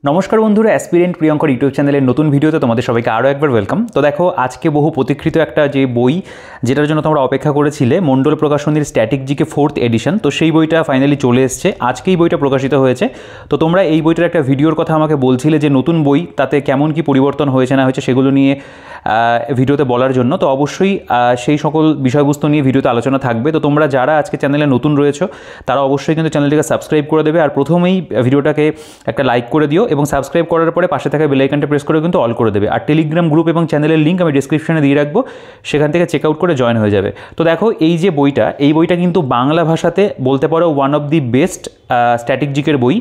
নমস্কার বন্ধুরা, aspirant Priyankar YouTube চ্যানেলের নতুন ভিডিওতে তোমাদের সবাইকে আরও একবার ওয়েলকাম। তো দেখো, আজকে বহু প্রতীক্ষিত একটা যে বই যেটার জন্য তোমরা অপেক্ষা করেছিলে, মণ্ডল প্রকাশনীর স্ট্যাটিক জিকে 4th এডিশন, তো সেই বইটা ফাইনালি চলে এসছে। আজকেই বইটা প্রকাশিত হয়েছে। তো তোমরা এই বইটার একটা ভিডিওর কথা আমাকে বলছিলে যে নতুন বই, তাতে কেমন কি পরিবর্তন হয়েছে না হয়েছে সেগুলো নিয়ে ভিডিওতে বলার জন্য। তো অবশ্যই সেই সকল বিষয়বস্তু নিয়ে ভিডিওতে আলোচনা থাকবে। তো তোমরা যারা আজকে চ্যানেলে নতুন রয়েছো তারা অবশ্যই কিন্তু চ্যানেলটিকে সাবস্ক্রাইব করে দেবে, আর প্রথমেই ভিডিওটাকে একটা লাইক করে দিও এবং সাবস্ক্রাইব করার পরে পাশে থাকা বেল আইকনটা প্রেস করে কিন্তু অল করে দেবে। আর টেলিগ্রাম গ্রুপ এবং চ্যানেলের লিঙ্ক আমি ডিসক্রিপশনে দিয়ে রাখবো, সেখান থেকে চেক আউট করে জয়েন হয়ে যাবে। তো দেখো, এই যে বইটা, এই বইটা কিন্তু বাংলা ভাষাতে বলতে পারো one of the best static জিকের বই।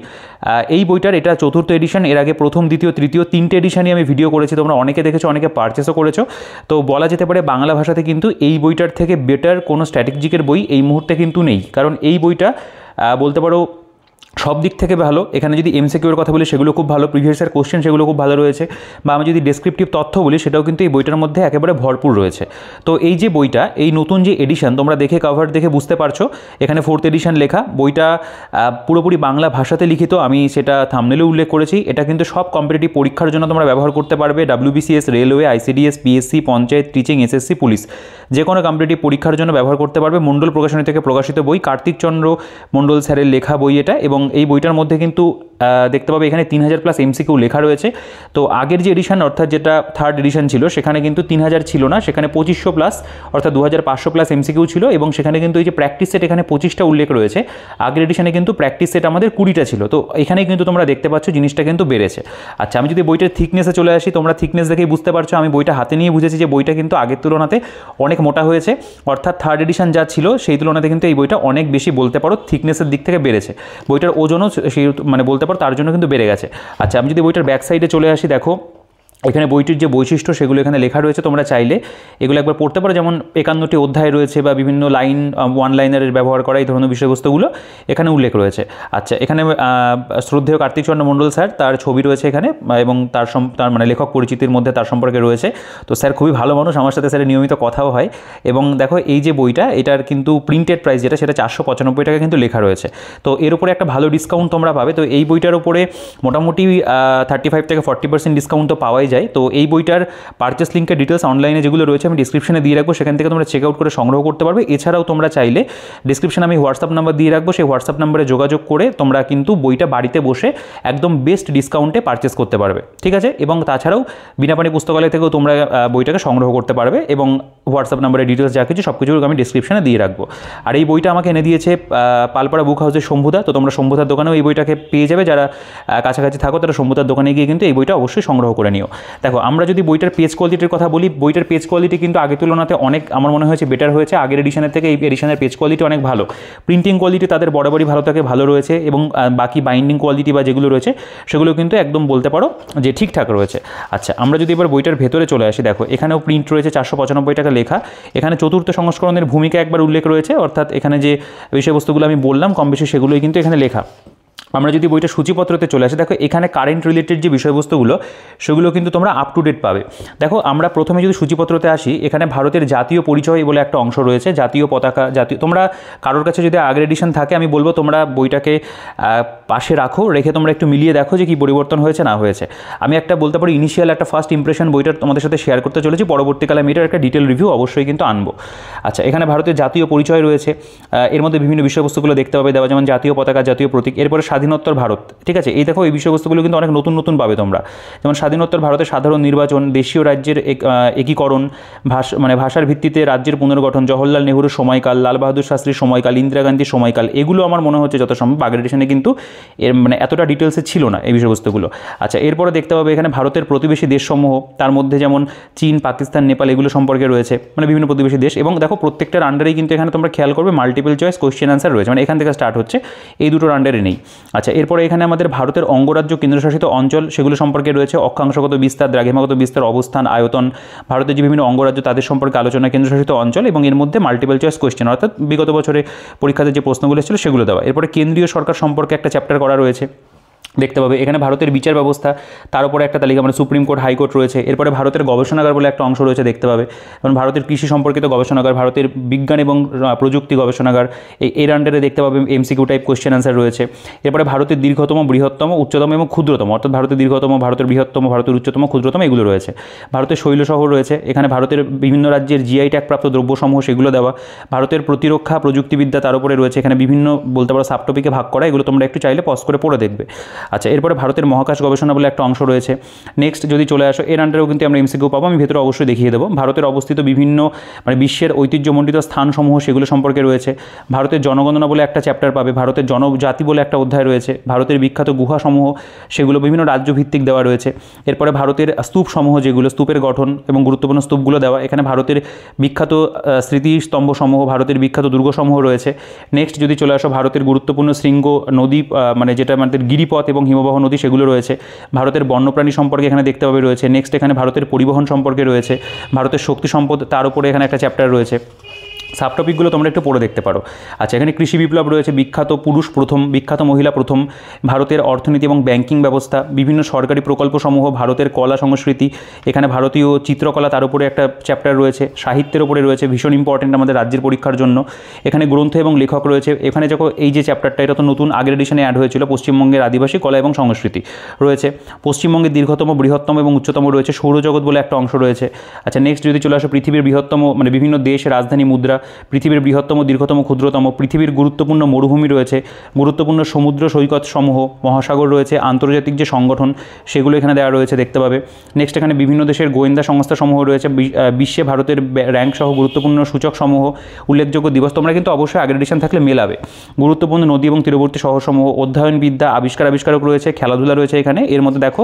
এই বইটার এটা 4th এডিশন। এর আগে প্রথম, দ্বিতীয়, তৃতীয় 3টে এডিশনই আমি ভিডিও করেছি, তোমরা অনেকে দেখেছো, অনেকে পারচেসও করেছো। তো বলা যেতে পারে বাংলা ভাষাতে কিন্তু এই বইটার থেকে বেটার কোনো স্ট্যাটিক জিকের বই এই মুহূর্তে কিন্তু নেই। কারণ এই বইটা বলতে পারো সব দিক থেকে ভালো। এখানে যদি এমসিকিউর কথা বলি সেগুলো খুব ভালো, প্রিভিয়াস ইয়ার কোশ্চেন সেগুলো খুব ভালো রয়েছে, বা আমি যদি ডেসক্রিপটিভ তথ্য বলি সেটাও কিন্তু এই বইটার মধ্যে একেবারে ভরপুর রয়েছে। তো এই যে বইটা, এই নতুন যে এডিশন, তোমরা দেখে কভার দেখে বুঝতে পারছো এখানে 4th এডিশন লেখা। বইটা পুরোপুরি বাংলা ভাষাতে লিখিত, আমি সেটা থাম্বনেলে উল্লেখ করেছি। এটা কিন্তু সব কম্পিটিটিভ পরীক্ষার জন্য তোমরা ব্যবহার করতে পারবে। WBCS, railway, ICDS, PSC, panchayat, teaching, SSC, police, যে কোনো কম্পিটিটিভ পরীক্ষার জন্য ব্যবহার করতে পারবে। মণ্ডল প্রকাশনী থেকে প্রকাশিত বই, কার্তিক চন্দ্র মণ্ডল স্যারের লেখা বই এটা। এবং এই বইটার মধ্যে কিন্তু দেখতে পাবে এখানে 3000+ MCQ লেখা রয়েছে। তো আগের যে এডিশন, অর্থাৎ যেটা 3rd এডিশন ছিল, সেখানে কিন্তু 3000 ছিল না, সেখানে 2500+, অর্থাৎ 2500+ MCQ ছিল। এবং সেখানে কিন্তু এই যে প্র্যাকটিস সেট, এখানে 25টা উল্লেখ রয়েছে। আগের এডিশনে কিন্তু প্র্যাকটিস সেট আমাদের 20টা ছিল। তো এখানে কিন্তু তোমরা দেখতে পাচ্ছ জিনিসটা কিন্তু বেড়েছে। আচ্ছা, আমি যদি বইটার থিকনেসে চলে আসি, তোমরা থিকনেস দেখেই বুঝতে পারছো, আমি বইটা হাতে নিয়ে বুঝেছি যে বইটা কিন্তু আগের তুলনাতে অনেক মোটা হয়েছে। অর্থাৎ 3rd এডিশন যা ছিল সেই তুলনাতে কিন্তু এই বইটা অনেক বেশি বলতে পারো থিকনেসের দিক থেকে বেড়েছে। বইটার ওজনও সেই বলতে পারো তার জন্য কিন্তু বেড়ে গেছে। আচ্ছা, আমি যদি বইটার ব্যাক সাইডে চলে আসি, দেখো এখানে বইটির যে বৈশিষ্ট্য সেগুলো এখানে লেখা রয়েছে। তোমরা চাইলে এগুলো একবার পড়তে পারো। যেমন 51টি অধ্যায় রয়েছে, বা বিভিন্ন লাইন, ওয়ান লাইনারের ব্যবহার করা, এই ধরনের বিষয়বস্তুগুলো এখানে উল্লেখ রয়েছে। আচ্ছা, এখানে শ্রদ্ধেয় কার্তিক চন্দ্র মণ্ডল স্যার, তার ছবি রয়েছে এখানে, এবং তার লেখক পরিচিতির মধ্যে তার সম্পর্কে রয়েছে। তো স্যার খুবই ভালো মানুষ, আমার সাথে স্যারের নিয়মিত কথাও হয়। এবং দেখো, এই যে বইটা, এটার কিন্তু প্রিন্টেড প্রাইস যেটা, সেটা 495 টাকা কিন্তু লেখা রয়েছে। তো এর উপরে একটা ভালো ডিসকাউন্ট তোমরা পাবে। তো এই বইটার উপরে মোটামুটি 35 থেকে 40% ডিসকাউন্ট তো পাওয়াই যায়। তো এই বইটার পারচেস লিঙ্কের ডিটেলস অনলাইনে যেগুলো রয়েছে আমি ডিসক্রিপশনে দিয়ে রাখবো, সেখান থেকে তোমরা চেক আউট করে সংগ্রহ করতে পারবে। এছাড়াও তোমরা চাইলে ডিসক্রিপশনে আমি হোয়াটসঅ্যাপ নাম্বার দিয়ে রাখবো, সেই হোয়াটসঅ্যাপ নাম্বারে যোগাযোগ করে তোমরা কিন্তু বইটা বাড়িতে বসে একদম বেস্ট ডিসকাউন্টে পারচেস করতে পারবে, ঠিক আছে। এবং তাছাড়াও বিনাপানি পুস্তকালয় থেকেও তোমরা বইটাকে সংগ্রহ করতে পারবে, এবং হোয়াটসঅ্যাপ নাম্বারের ডিটেলস যা কিছু সব কিছু আমি ডিসক্রিপশনে দিয়ে রাখবো। আর এই বইটা আমাকে এনে দিয়েছে পালপাড়া বুক হাউসের শম্ভুদা। তো তোমরা শম্ভুদার দোকানেও এই বইটাকে পেয়ে যাবে। যারা কাছাকাছি থাকো তারা শম্ভুদার দোকানে গিয়ে কিন্তু এই বইটা অবশ্যই সংগ্রহ করে নিও। দেখো, আমরা যদি বইটার পেজ কোয়ালিটির কথা বলি, বইটার পেজ কোয়ালিটি কিন্তু আগের তুলনাতে অনেক, আমার মনে হয়েছে, বেটার হয়েছে। আগের এডিশনের থেকে এই এডিশনের পেজ কোয়ালিটি অনেক ভালো। প্রিন্টিং কোয়ালিটি তাদের বরাবরই ভালো থাকে, ভালো রয়েছে। এবং বাকি বাইন্ডিং কোয়ালিটি বা যেগুলো রয়েছে সেগুলো কিন্তু একদম বলতে পারো যে ঠিকঠাক রয়েছে। আচ্ছা, আমরা যদি এবার বইটার ভেতরে চলে আসি, দেখো এখানেও প্রিন্ট রয়েছে, 495 টাকা লেখা। এখানে 4th সংস্করণের ভূমিকা একবার উল্লেখ রয়েছে, অর্থাৎ এখানে যে বিষয়বস্তুগুলো আমি বললাম কম বেশি সেগুলোই কিন্তু এখানে লেখা। আমরা যদি বইটা সূচিপত্রতে চলে আসি, দেখো এখানে কারেন্ট রিলেটেড যে বিষয়বস্তুগুলো সেগুলো কিন্তু তোমরা আপ টু ডেট পাবে। দেখো, আমরা প্রথমে যদি সূচিপত্রতে আসি, এখানে ভারতের জাতীয় পরিচয় বলে একটা অংশ রয়েছে, জাতীয় পতাকা, জাতীয়, তোমরা কারোর কাছে যদি আগের এডিশন থাকে আমি বলবো তোমরা বইটাকে পাশে রাখো, রেখে তোমরা একটু মিলিয়ে দেখো যে কী পরিবর্তন হয়েছে না হয়েছে। আমি একটা বলতে পারি ইনিশিয়াল একটা ফার্স্ট ইমপ্রেশন বইটার তোমাদের সাথে শেয়ার করতে চলেছি, পরবর্তীকালে আমি এটার একটা ডিটেল রিভিউ অবশ্যই কিন্তু আনবো। আচ্ছা, এখানে ভারতের জাতীয় পরিচয় রয়েছে, এর মধ্যে বিভিন্ন বিষয়বস্তুগুলো দেখতে পাবে দেওয়া, যেমন জাতীয় পতাকা, জাতীয় প্রতীক, এরপরে স্বাধীনোত্তর ভারত, ঠিক আছে। এই দেখো, এই বিষয়বস্তুগুলো কিন্তু অনেক নতুন নতুন পাবে তোমরা। যেমন স্বাধীনোত্তর ভারতের সাধারণ নির্বাচন, দেশীয় রাজ্যের একীকরণ, ভাষার ভিত্তিতে রাজ্যের পুনর্গঠন, জওহরলাল নেহরুর সময়কাল, লাল বাহাদুর শাস্ত্রীর সময়কাল, ইন্দিরা গান্ধীর সময়কাল, এগুলো আমার মনে হচ্ছে যত সম্ভব আগের এডিশনে কিন্তু এর এতটা ডিটেলসে ছিল না এই বিষয়বস্তুগুলো। আচ্ছা, এরপরে দেখতে পাবে এখানে ভারতের প্রতিবেশী দেশসমূহ, তার মধ্যে যেমন চীন, পাকিস্তান, নেপাল, এগুলো সম্পর্কে রয়েছে, বিভিন্ন প্রতিবেশী দেশ। এবং দেখো, প্রত্যেকটার আন্ডারেই কিন্তু এখানে তোমরা খেয়াল করবে মাল্টিপল চয়েস কোয়েশ্চেন আনসার রয়েছে, এখান থেকে স্টার্ট হচ্ছে, এই দুটোর আন্ডারে নেই। আচ্ছা, এরপরে এখানে আমাদের ভারতের অঙ্গরাজ্য, কেন্দ্রশাসিত অঞ্চল, সেগুলো সম্পর্কে রয়েছে, অক্ষাংশগত বিস্তার, দ্রাঘিমাগত বিস্তার, অবস্থান, আয়তন, ভারতের যে বিভিন্ন অঙ্গরাজ্য তাদের সম্পর্কে আলোচনা, কেন্দ্রশাসিত অঞ্চল, এবং এর মধ্যে মাল্টিপল চয়েস কোয়েশ্চেন, অর্থাৎ বিগত বছরে পরীক্ষাতে যে প্রশ্নগুলো এসেছিল সেগুলো দেওয়া। এরপরে কেন্দ্রীয় সরকার সম্পর্কে একটা চ্যাপ্টার করা রয়েছে। দেখতে পাবে। এখানে ভারতের বিচার ব্যবস্থা, তার উপরে একটা তালিকা, মানে সুপ্রিম কোর্ট, হাইকোর্ট রয়েছে। এরপরে ভারতের গবেষণাগার বলে একটা অংশ রয়েছে, দেখতে পাবে। এবং ভারতের কৃষি সম্পর্কিত গবেষণাগার, ভারতের বিজ্ঞান এবং প্রযুক্তি গবেষণাগার, এর আন্ডারে দেখতে পাবে এমসিকিউ টাইপ কোয়েশ্চেন অ্যান্সার রয়েছে। এরপরে ভারতের দীর্ঘতম, বৃহত্তম, উচ্চতম এবং ক্ষুদ্রতম, অর্থাৎ ভারতের দীর্ঘতম, ভারতের বৃহত্তম, ভারতের উচ্চতম, ক্ষুদ্রতম, এগুলো রয়েছে। ভারতের শৈল শহর রয়েছে, এখানে ভারতের বিভিন্ন রাজ্যের জিআই ট্যাগপ্রাপ্ত দ্রব্যসমূহ সেগুলো দেওয়া। ভারতের প্রতিরক্ষা প্রযুক্তিবিদ্যা তার উপরে রয়েছে, এখানে বিভিন্ন বলতে পারো সাবটপিকে ভাগ করা, এগুলো তোমরা একটু চাইলে পজ করে পড়ে দেখবে। আচ্ছা, এরপরে ভারতের মহাকাশ গবেষণা বলে একটা অংশ রয়েছে। নেক্সট যদি চলে আসো, এর আন্ডারেও কিন্তু আমরা এমসিকিউ পাবো, আমি ভেতরে অবশ্যই দেখিয়ে দেবো। ভারতের অবস্থিত বিভিন্ন মানে বিশ্বের ঐতিহ্যমণ্ডিত স্থানসমূহ সেগুলো সম্পর্কে রয়েছে। ভারতের জনগণনা বলে একটা চ্যাপ্টার পাবে, ভারতের জনজাতি বলে একটা অধ্যায় রয়েছে, ভারতের বিখ্যাত গুহাসমূহ সেগুলো বিভিন্ন রাজ্যভিত্তিক দেওয়া রয়েছে। এরপরে ভারতের স্তূপসমূহ, যেগুলো স্তূপের গঠন এবং গুরুত্বপূর্ণ স্তূপগুলো দেওয়া, এখানে ভারতের বিখ্যাত স্মৃতিস্তম্ভসমূহ, ভারতের বিখ্যাত দুর্গসমূহ রয়েছে। নেক্সট যদি চলে আসো, ভারতের গুরুত্বপূর্ণ শৃঙ্গ নদী, মানে যেটা আমাদের গিরিপথ এবং হিমবাহ নদী সেগুলো রয়েছে। ভারতের বন্যপ্রাণী সম্পর্কে এখানে দেখতে পাবে রয়েছে। নেক্সট এখানে ভারতের পরিবহন সম্পর্কে রয়েছে, ভারতের শক্তি সম্পদ, তার উপরে এখানে একটা চ্যাপ্টার রয়েছে। সাবটপিকগুলো তোমরা একটু পড়ে দেখতে পারো। আচ্ছা, এখানে কৃষি বিপ্লব রয়েছে, বিখ্যাত পুরুষ প্রথম, বিখ্যাত মহিলা প্রথম, ভারতের অর্থনীতি এবং ব্যাংকিং ব্যবস্থা, বিভিন্ন সরকারি প্রকল্পসমূহ, ভারতের কলা সংস্কৃতি, এখানে ভারতীয় চিত্রকলা, তার উপরে একটা চ্যাপ্টার রয়েছে। সাহিত্যের উপরে রয়েছে, ভীষণ ইম্পর্টেন্ট আমাদের রাজ্যের পরীক্ষার জন্য। এখানে গ্রন্থ এবং লেখক রয়েছে। এখানে যখন এই যে চ্যাপ্টারটা, এটা তো নতুন আগের এডিশনে অ্যাড হয়েছিল, পশ্চিমবঙ্গের আদিবাসী কলা এবং সংস্কৃতি রয়েছে। পশ্চিমবঙ্গের দীর্ঘতম, বৃহত্তম এবং উচ্চতম রয়েছে। সৌরজগৎ বলে একটা অংশ রয়েছে। আচ্ছা, নেক্সট যদি চলে আসো, পৃথিবীর বৃহত্তম, মানে বিভিন্ন দেশ, রাজধানী, মুদ্রা, পৃথিবীর বৃহত্তম, দীর্ঘতম, ক্ষুদ্রতম, পৃথিবীর গুরুত্বপূর্ণ মরুভূমি রয়েছে, গুরুত্বপূর্ণ সমুদ্র সৈকত সমূহ, মহাসাগর রয়েছে, আন্তর্জাতিক যে সংগঠন সেগুলো এখানে দেওয়া রয়েছে, দেখতে পাবে। নেক্সট এখানে বিভিন্ন দেশের গোয়েন্দা সংস্থা সমূহ রয়েছে, বিশ্বে ভারতের র্যাঙ্ক সহ গুরুত্বপূর্ণ সূচক সমূহ, উল্লেখযোগ্য দিবস, তোমরা কিন্তু অবশ্যই আগের এডিশন থাকলে মেলাবে। গুরুত্বপূর্ণ নদী এবং তীরবর্তী শহরসমূহ, অধ্যয়ন বিদ্যা, আবিষ্কারক রয়েছে, খেলাধুলা রয়েছে এখানে। এর মধ্যে দেখো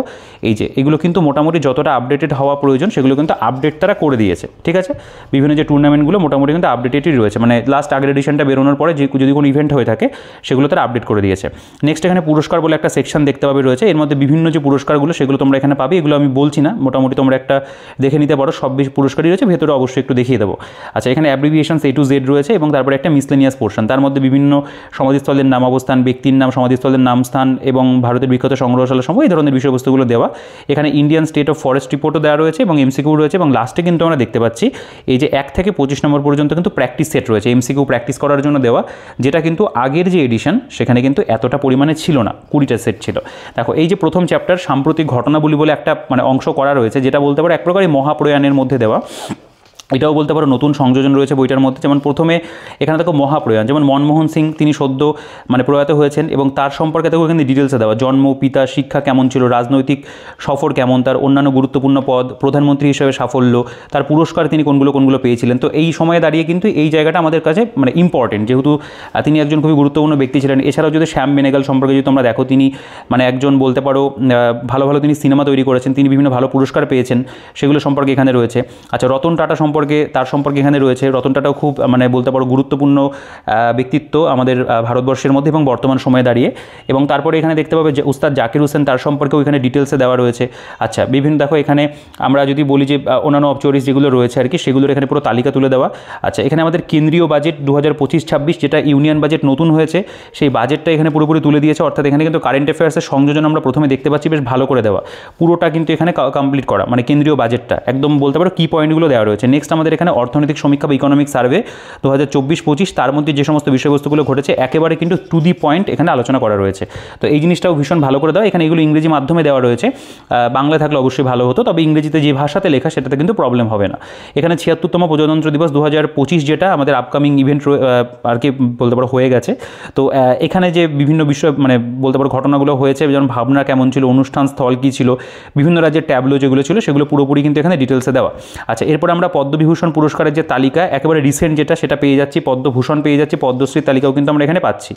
এই যে এগুলো কিন্তু মোটামুটি যতটা আপডেটেড হওয়া প্রয়োজন সেগুলো কিন্তু আপডেট তারা করে দিয়েছে, ঠিক আছে। বিভিন্ন যে টুর্নামেন্টগুলো মোটামুটি কিন্তু আপডেটেডই রয়েছে, মানে লাস্ট আগের এডিশনটা বেরোনোর পরে যে যদি কোনো ইভেন্ট হয়ে থাকে সেগুলো তারা আপডেট করে দিয়েছে। নেক্সট এখানে পুরস্কার বলে একটা সেকশন দেখতে পাবে রয়েছে, এর মধ্যে বিভিন্ন যে পুরস্কারগুলো সেগুলো তোমরা এখানে পাবে। এগুলো আমি বলছি না, মোটামুটি তোমরা একটা দেখে নিতে পারো, সব পুরস্কারই রয়েছে, ভেতরে অবশ্যই একটু দেখিয়ে দেবো। আচ্ছা, এখানে অ্যাব্রিভিয়েশনস A to Z রয়েছে এবং তারপরে একটা মিসলেনিয়াস পোর্শন, তার মধ্যে বিভিন্ন সমাধিস্থলের নাম, অবস্থান, ব্যক্তির নাম, সমাধিস্থলের নাম, স্থান এবং ভারতের বিখ্যাত সংগ্রহশালা সমূহ, এই ধরনের বিষয়বস্তুগুলো দেওয়া। এখানে ইন্ডিয়ান স্টেট অফ ফরেস্ট রিপোর্টও দেওয়া রয়েছে এবং এমসিকিউ রয়েছে। এবং লাস্টে কিন্তু আমরা দেখতে পাচ্ছি এই যে 1 থেকে 25 নম্বর পর্যন্ত কিন্তু প্র্যাকটিস সেট রয়েছে, এমসিকিউ প্র্যাকটিস করার জন্য দেওয়া, যেটা কিন্তু আগের যে এডিশন সেখানে কিন্তু এতটা পরিমাণে ছিল না, 20টা সেট ছিল। দেখো এই যে প্রথম চ্যাপ্টার সাম্প্রতিক ঘটনাবলী বলে একটা মানে অংশ করা রয়েছে, যেটা বলতে পারো এক প্রকারই মহাপ্রয়াণের মধ্যে দেওয়া, এটাও বলতে পারো নতুন সংযোজন রয়েছে বইটার মধ্যে। যেমন প্রথমে এখানে দেখো মহাপ্রয়াণ, যেমন মনমোহন সিং তিনি সদ্য মানে প্রয়াত হয়েছেন এবং তার সম্পর্কে দেখো এখানে ডিটেলসে দেওয়া, জন্ম, পিতা, শিক্ষা কেমন ছিল, রাজনৈতিক সফর কেমন, তার অন্যান্য গুরুত্বপূর্ণ পদ, প্রধানমন্ত্রী হিসেবে সাফল্য, তার পুরস্কার তিনি কোনগুলো পেয়েছিলেন। তো এই সময়ে দাঁড়িয়ে কিন্তু এই জায়গাটা আমাদের কাছে মানে ইম্পর্টেন্ট, যেহেতু তিনি একজন খুবই গুরুত্বপূর্ণ ব্যক্তি ছিলেন। এছাড়াও যদি শ্যাম বেনেগাল সম্পর্কে যদি তোমরা দেখো, তিনি মানে একজন বলতে পারো ভালো ভালো তিনি সিনেমা তৈরি করেছেন, তিনি বিভিন্ন ভালো পুরস্কার পেয়েছেন, সেগুলো সম্পর্কে এখানে রয়েছে। আচ্ছা, রতন টাটা সম্পর্কে, তার সম্পর্কে এখানে রয়েছে। রতন টাটাও খুব মানে বলতে পারো গুরুত্বপূর্ণ ব্যক্তিত্ব আমাদের ভারতবর্ষের মধ্যে এবং বর্তমান সময়ে দাঁড়িয়ে। এবং তারপরে এখানে দেখতে পাবে যে উস্তাদ জাকির হোসেন, তার সম্পর্কেও এখানে ডিটেলসে দেওয়া রয়েছে। আচ্ছা, বিভিন্ন দেখো এখানে আমরা যদি বলি যে অন্যান্য অবচরিস যেগুলো রয়েছে আর কি, সেগুলোর এখানে পুরো তালিকা তুলে দেওয়া। আচ্ছা, এখানে আমাদের কেন্দ্রীয় বাজেট 2025-26 যেটা ইউনিয়ন বাজেট নতুন হয়েছে, সেই বাজেটটা এখানে পুরোপুরি তুলে দিয়েছে। অর্থাৎ এখানে কিন্তু কারেন্ট অ্যাফেয়ার্সের সংযোজন আমরা প্রথমে দেখতে পাচ্ছি বেশ ভালো করে দেওয়া, পুরোটা কিন্তু এখানে কমপ্লিট করা, মানে কেন্দ্রীয় বাজেটটা একদম বলতে পারো কি পয়েন্টগুলো দেওয়া রয়েছে। নেক্সট আমাদের এখানে অর্থনৈতিক সমীক্ষা বা ইকোনমিক সার্ভে 2024-25, তার মধ্যে যে সমস্ত বিষয়বস্তুগুলো ঘটেছে একেবারে কিন্তু টু দি পয়েন্ট এখানে আলোচনা করা রয়েছে। তো এই জিনিসটাও ভীষণ ভালো করে দেওয়া। এখানে এগুলো ইংরেজি মাধ্যমে দেওয়া রয়েছে, বাংলায় থাকলে অবশ্যই ভালো হতো, তবে ইংরেজিতে যে ভাষাতে লেখা সেটাতে কিন্তু প্রবলেম হবে না। এখানে 76তম প্রজাতন্ত্র দিবস 2025 যেটা আমাদের আপকামিং ইভেন্ট আর কি বলতে পারো হয়ে গেছে। তো এখানে যে বিভিন্ন বিষয় মানে বলতে পারো ঘটনাগুলো হয়েছে, যেমন ভাবনা কেমন ছিল, অনুষ্ঠান স্থল কী ছিল, বিভিন্ন রাজ্যের ট্যাবলো যেগুলো ছিল সেগুলো পুরোপুরি কিন্তু এখানে ডিটেলসে দেওয়া। আচ্ছা, এরপরে আমরা পদ্মবিভূষণ পুরস্কারের যে তালিকা একেবারে রিসেন্ট যেটা সেটা পেয়ে যাচ্ছি, পদ্মভূষণ পেয়ে যাচ্ছি, পদ্মশ্রীর তালিকাও কিন্তু আমরা এখানে পাচ্ছি।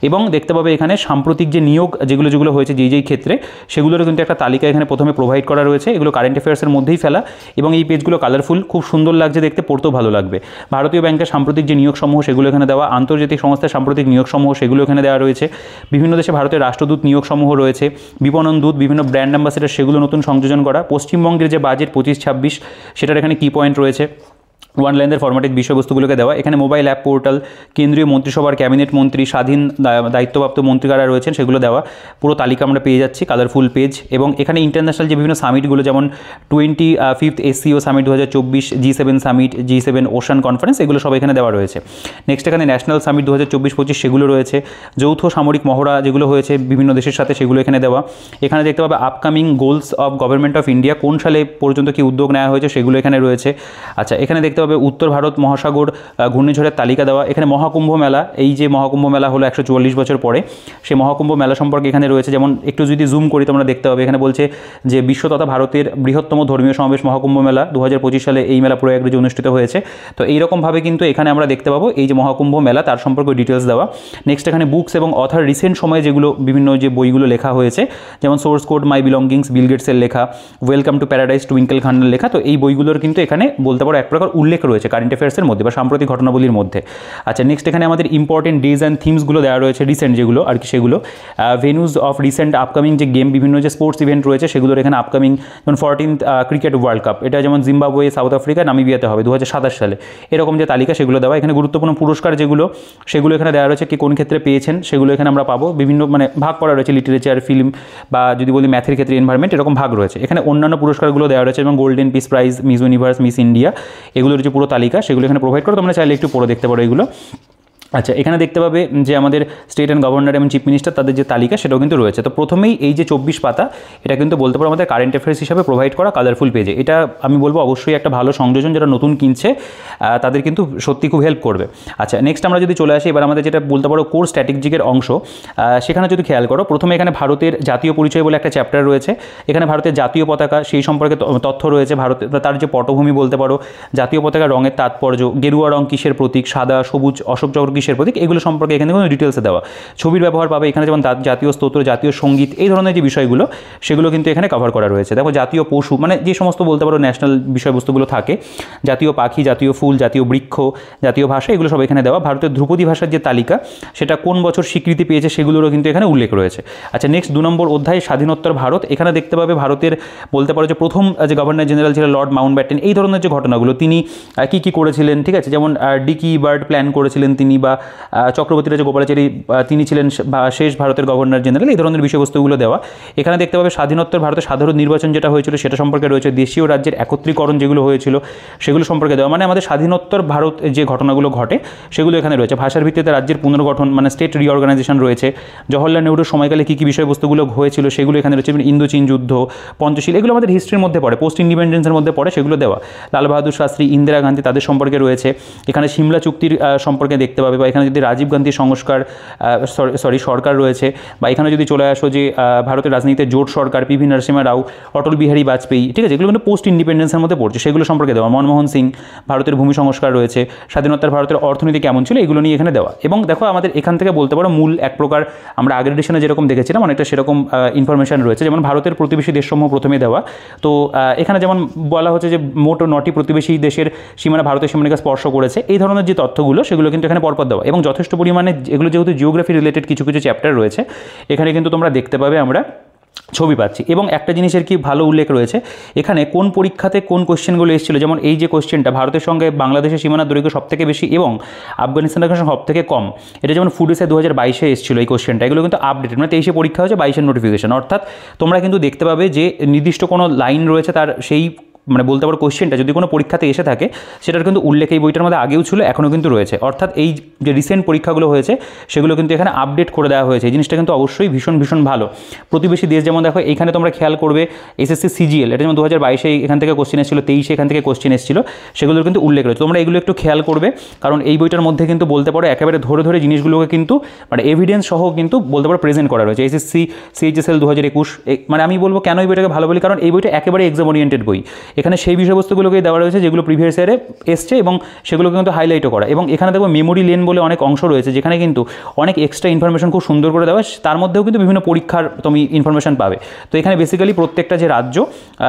এবং দেখতে পাবে এখানে সাম্প্রতিক যে নিয়োগ যেগুলো হয়েছে যেই ক্ষেত্রে, সেগুলোরও কিন্তু একটা তালিকা এখানে প্রথমে প্রোভাইড করা রয়েছে। এগুলো কারেন্ট অ্যাফেয়ার্সের মধ্যেই ফেলা এবং এই পেজগুলো কালারফুল, খুব সুন্দর লাগছে দেখতে, পড়তেও ভালো লাগবে। ভারতীয় ব্যাংকের সাম্প্রতিক যে নিয়োগসমূহ সেগুলো এখানে দেওয়া, আন্তর্জাতিক সংস্থার সাম্প্রতিক নিয়োগসমূহ সেগুলো এখানে দেওয়া রয়েছে, বিভিন্ন দেশে ভারতের রাষ্ট্রদূত নিয়োগসমূহ রয়েছে, বিপণন দূত, বিভিন্ন ব্র্যান্ড অ্যাম্বাসেডার সেগুলো নতুন সংযোজন করা, পশ্চিমবঙ্গের যে বাজেট 25-26 সেটার এখানে কি পয়েন্ট রয়েছে। ওয়ান লাইনের ফরম্যাটের বিষয়বস্তুগুলোকে দেওয়া। এখানে মোবাইল অ্যাপ পোর্টাল, কেন্দ্রীয় মন্ত্রিসভার ক্যাবিনেট মন্ত্রী, স্বাধীন দায়িত্বপ্রাপ্ত মন্ত্রী কারা রয়েছেন সেগুলো দেওয়া, পুরো তালিকা আমরা পেয়ে যাচ্ছি, কালারফুল পেজ। এবং এখানে ইন্টারন্যাশনাল যে বিভিন্ন সামিটগুলো, যেমন 25th SCO summit 2024, G7 summit, G7 ocean conference, এগুলো সব এখানে দেওয়া রয়েছে। নেক্সট এখানে ন্যাশনাল সামিট 2024-25 সেগুলো রয়েছে, যৌথ সামরিক মহড়া যেগুলো হয়েছে বিভিন্ন দেশের সাথে সেগুলো এখানে দেওয়া। এখানে দেখতে পাবে upcoming goals of government of India, কোন সালে পর্যন্ত কি উদ্যোগ নেওয়া হয়েছে সেগুলো এখানে রয়েছে। আচ্ছা, এখানে দেখতে পাবে উত্তর ভারত মহাসাগর ঘূর্ণিঝড়ের তালিকা দেওয়া। এখানে মহাকুম্ভ মেলা, এই যে মহাকুম্ভ মেলা হলো 144 বছর পরে, সেই মহাকুম্ভ মেলা সম্পর্কে এখানে রয়েছে। যেমন একটু যদি জুম করি তোমরা দেখতে পাবে এখানে বলছে যে বিশ্ব তথা ভারতের বৃহত্তম ধর্মীয় সমাবেশ মহাকুম্ভ মেলা 2025 সালে এই মেলা প্রয়াগরাজে অনুষ্ঠিত হয়েছে। তো এইরকমভাবে কিন্তু এখানে আমরা দেখতে পাবো এই যে মহাকুম্ভ মেলা তার সম্পর্কে ডিটেলস দেওয়া। নেক্সট এখানে বুকস এবং অথার রিসেন্ট সময়ে যেগুলো বিভিন্ন যে বইগুলো লেখা হয়েছে, যেমন সোর্স কোড মাই বিলঙ্গিংস, বিল গেটসের লেখা, ওয়েলকাম টু প্যারাডাইস টুইঙ্কেল খান্নার লেখা। তো এই বইগুলোর কিন্তু এখানে বলতে পারো এক প্রকার উল্লেখ রয়েছে কারেন্ট অ্যাফেয়ার্সের মধ্যে বা সাম্প্রতিক ঘটনাবলীর মধ্যে। আচ্ছা, নেক্সট এখানে আমাদের ইম্পর্টেন্ট ডেজ অ্যান্ড থিমসগুলো দেওয়া রয়েছে, রিসেন্ট যেগুলো আর কি সেগুলো, ভেনুজ অফ রিসেন্ট আপকামিং যে গেম, বিভিন্ন যে স্পোর্টস ইভেন্ট রয়েছে সেগুলোর এখানে আপকামিং, যেমন 14th ক্রিকেট ওয়ার্ল্ড কাপ, এটা যেমন জিম্বাবুয়ে, সাউথ আফ্রিকা, নামিবিয়াতে হবে 2027 সালে, এরকম যে তালিকা সেগুলো দেওয়া। এখানে গুরুত্বপূর্ণ পুরস্কার যেগুলো সেগুলো এখানে দেওয়া রয়েছে, কি কোন ক্ষেত্রে পেয়েছেন সেগুলো এখানে আমরা পাবো। বিভিন্ন মানে ভাগ করা রয়েছে, লিটারেচার, ফিল্ম বা যদি বলি ম্যাথের ক্ষেত্রে এনভায়রনমেন্ট, এরকম ভাগ রয়েছে। এখানে অন্যান্য পুরস্কারগুলো দেওয়া রয়েছে, যেমন golden peace prize, miss universe, miss India, এগুলোর যে পুরো তালিকা সেগুলো এখানে প্রোভাইড করে, তোমরা চাইলে একটু পড়ে দেখতে পারো এগুলো। আচ্ছা, এখানে দেখতে পাবে যে আমাদের স্টেট অ্যান্ড গভর্নর এবং চিফ মিনিস্টার তাদের যে তালিকা সেটাও কিন্তু রয়েছে। তো প্রথমেই এই যে 24 পাতা, এটা কিন্তু বলতে পারো আমাদের কারেন্ট অ্যাফেয়ার্স হিসাবে প্রোভাইড করা কালারফুল পেজে। এটা আমি বলবো অবশ্যই একটা ভালো সংযোজন, যারা নতুন কিনছে তাদের কিন্তু সত্যি খুব হেল্প করবে। আচ্ছা, নেক্সট আমরা যদি চলে আসি এবার আমাদের যেটা বলতে পারো কোর স্ট্র্যাটেজিকের অংশ, সেখানে যদি খেয়াল করো, প্রথমে এখানে ভারতের জাতীয় পরিচয় বলে একটা চ্যাপ্টার রয়েছে। এখানে ভারতের জাতীয় পতাকা সেই সম্পর্কে তথ্য রয়েছে, ভারতের তার যে পটভূমি বলতে পারো, জাতীয় পতাকার রঙের তাৎপর্য, গেরুয়া রং কিসের প্রতীক, সাদা সবুজ অশোক চক্র কিসের প্রতীক, এগুলো সম্পর্কে এখানে কোনো ডিটেলসে দেওয়া। ছবির ব্যবহার পাবে এখানে, যেমন জাতীয় স্তোত্র, জাতীয় সঙ্গীত, এই ধরনের যে বিষয়গুলো সেগুলো কিন্তু এখানে কভার করা রয়েছে। দেখো, জাতীয় পশু মানে যে সমস্ত বলতে পারো ন্যাশনাল বিষয়বস্তুগুলো থাকে, জাতীয় পাখি, জাতীয় ফুল, জাতীয় বৃক্ষ, জাতীয় ভাষা, এগুলো সব এখানে দেওয়া। ভারতের ধ্রুপদী ভাষার যে তালিকা সেটা কোন বছর স্বীকৃতি পেয়েছে সেগুলোরও কিন্তু এখানে উল্লেখ রয়েছে। আচ্ছা, নেক্সট 2 নম্বর অধ্যায় স্বাধীনোত্তর ভারত, এখানে দেখতে পাবে ভারতের বলতে পারো যে প্রথম যে গভর্নর জেনারেল ছিলেন লর্ড মাউন্টব্যাটেন, এই ধরনের যে ঘটনাগুলো তিনি কী কী করেছিলেন, ঠিক আছে, যেমন ডিকি বার্ড প্ল্যান করেছিলেন তিনি, বা চক্রবর্তী রাজা গোপালাচারী তিনি ছিলেন শেষ ভারতের গভর্নর জেনারেল, এই ধরনের বিষয়বস্তুগুলো দেওয়া। এখানে দেখতে পাবে স্বাধীনোত্তর ভারতের সাধারণ নির্বাচন যেটা হয়েছিল সেটা সম্পর্কে রয়েছে, দেশীয় রাজ্যের একত্রীকরণ যেগুলো হয়েছিল সেগুলো সম্পর্কে দেওয়া, মানে আমাদের স্বাধীনোত্তর ভারত যে ঘটনাগুলো ঘটে সেগুলো এখানে রয়েছে। ভাষার ভিত্তিতে রাজ্যের পুনর্গঠন মানে স্টেট রিঅর্গানাইজেশন রয়েছে, জওহরলাল নেহরুর সময়কালে কী কী বিষয়বস্তুগুলো হয়েছিল সেগুলো এখানে রয়েছে, ইন্দো চীন যুদ্ধ, পঞ্চশীল, এগুলো আমাদের হিস্ট্রির মধ্যে পড়ে, পোস্ট ইন্ডিপেন্ডেন্সের মধ্যে পড়ে, সেগুলো দেওয়া। লাল বাহাদুর শাস্ত্রী, ইন্দিরা গান্ধী, তাদের সম্পর্কে রয়েছে। এখানে সিমলা চুক্তির সম্পর্কে দেখতে পাবে, বা এখানে যদি রাজীব গান্ধীর সংস্কার সরকার রয়েছে, বা এখানে যদি চলে আসো যে ভারতের রাজনীতিতে জোট সরকার, পিভি নরসিংহ রাও, অটল বিহারী বাজপেয়ী, ঠিক আছে, যেগুলো কিন্তু পোস্ট ইন্ডিপেন্ডেন্সের মধ্যে পড়ছে সেগুলো সম্পর্কে দেওয়া। মনমোহন সিং, ভারতের ভূমি সংস্কার রয়েছে, স্বাধীনতার ভারতের অর্থনীতি কেমন ছিল, এগুলো নিয়ে এখানে দেওয়া। এবং দেখো, আমাদের এখান থেকে বলতে পারো মূল এক প্রকার আমরা আগের এডিশনে যেরকম দেখেছিলাম অনেকটা সেরকম ইনফরমেশন রয়েছে, যেমন ভারতের প্রতিবেশী দেশসমূহ প্রথমে দেওয়া। তো এখানে যেমন বলা হচ্ছে যে মোট 9টি প্রতিবেশী দেশের সীমানা ভারতের সীমানাকে স্পর্শ করেছে, এই ধরনের যে তথ্যগুলো সেগুলো কিন্তু এখানে পরপর দেওয়া। এবং যথেষ্ট পরিমাণে এগুলো যেহেতু জিওগ্রাফি রিলেটেড কিছু কিছু চ্যাপ্টার রয়েছে, এখানে কিন্তু তোমরা দেখতে পাবে আমরা ছবি পাচ্ছি। এবং একটা জিনিসের কি ভালো উল্লেখ রয়েছে এখানে, কোন পরীক্ষাতে কোন কোশ্চেনগুলো এসেছিলো, যেমন এই যে কোশ্চেনটা ভারতের সঙ্গে বাংলাদেশের সীমানার দৈর্ঘ্য সবথেকে বেশি এবং আফগানিস্তানের সঙ্গে সবথেকে কম, এটা যেমন ফুডিসে 2022 এসেছিলো এই কোশ্চেনটা, এগুলো কিন্তু আপডেটেড, মানে 23 পরীক্ষা হয়েছে, 22 নোটিফিকেশন, অর্থাৎ তোমরা কিন্তু দেখতে পাবে যে নির্দিষ্ট কোনো লাইন রয়েছে তার সেই মানে বলতে পারো কোশ্চেনটা যদি কোনো পরীক্ষাতে এসে থাকে সেটার কিন্তু উল্লেখ এই বইটার মধ্যে আগেও ছিল, এখনও কিন্তু রয়েছে। অর্থাৎ এই যে রিসেন্ট পরীক্ষাগুলো হয়েছে সেগুলো কিন্তু এখানে আপডেট করে দেওয়া হয়েছে, এই জিনিসটা কিন্তু অবশ্যই ভীষণ ভীষণ ভালো। প্রতিবেশী দেশ যেমন দেখো, এখানে তোমরা খেয়াল করবে এসএসসি সিজিএল, এটা যেমন 2022 এখান থেকে কোশ্চেন এসেছিলো, 23 এখান থেকে কোশ্চেন এসেছিলো, সেগুলোর কিন্তু উল্লেখ রয়েছে। তোমরা এগুলো একটু খেয়াল করবে, কারণ এই বইটার মধ্যে কিন্তু বলতে পারো একেবারে ধরে ধরে জিনিসগুলোকে কিন্তু মানে এভিডেন্স সহ কিন্তু বলতে পারো প্রেজেন্ট করা রয়েছে। এসএসসি সিএইচএসএল 2021, মানে আমি বলবো কেন এই বইটাকে ভালো বলি, কারণ এই বইটা একেবারে এক্সাম ওরিয়েন্টেড বই, এখানে সেই বিষয়বস্তুগুলোকেই দেওয়া রয়েছে যেগুলো প্রিভিয়াস ইয়ারে এসছে এবং সেগুলোকে কিন্তু হাইলাইটও করা। এবং এখানে দেখো মেমোরি লেন বলে অনেক অংশ রয়েছে, যেখানে কিন্তু অনেক এক্সট্রা ইনফরমেশন খুব সুন্দর করে দেওয়া, তার মধ্যেও কিন্তু বিভিন্ন পরীক্ষার তুমি ইনফরমেশন পাবে। তো এখানে বেসিক্যালি প্রত্যেকটা যে রাজ্য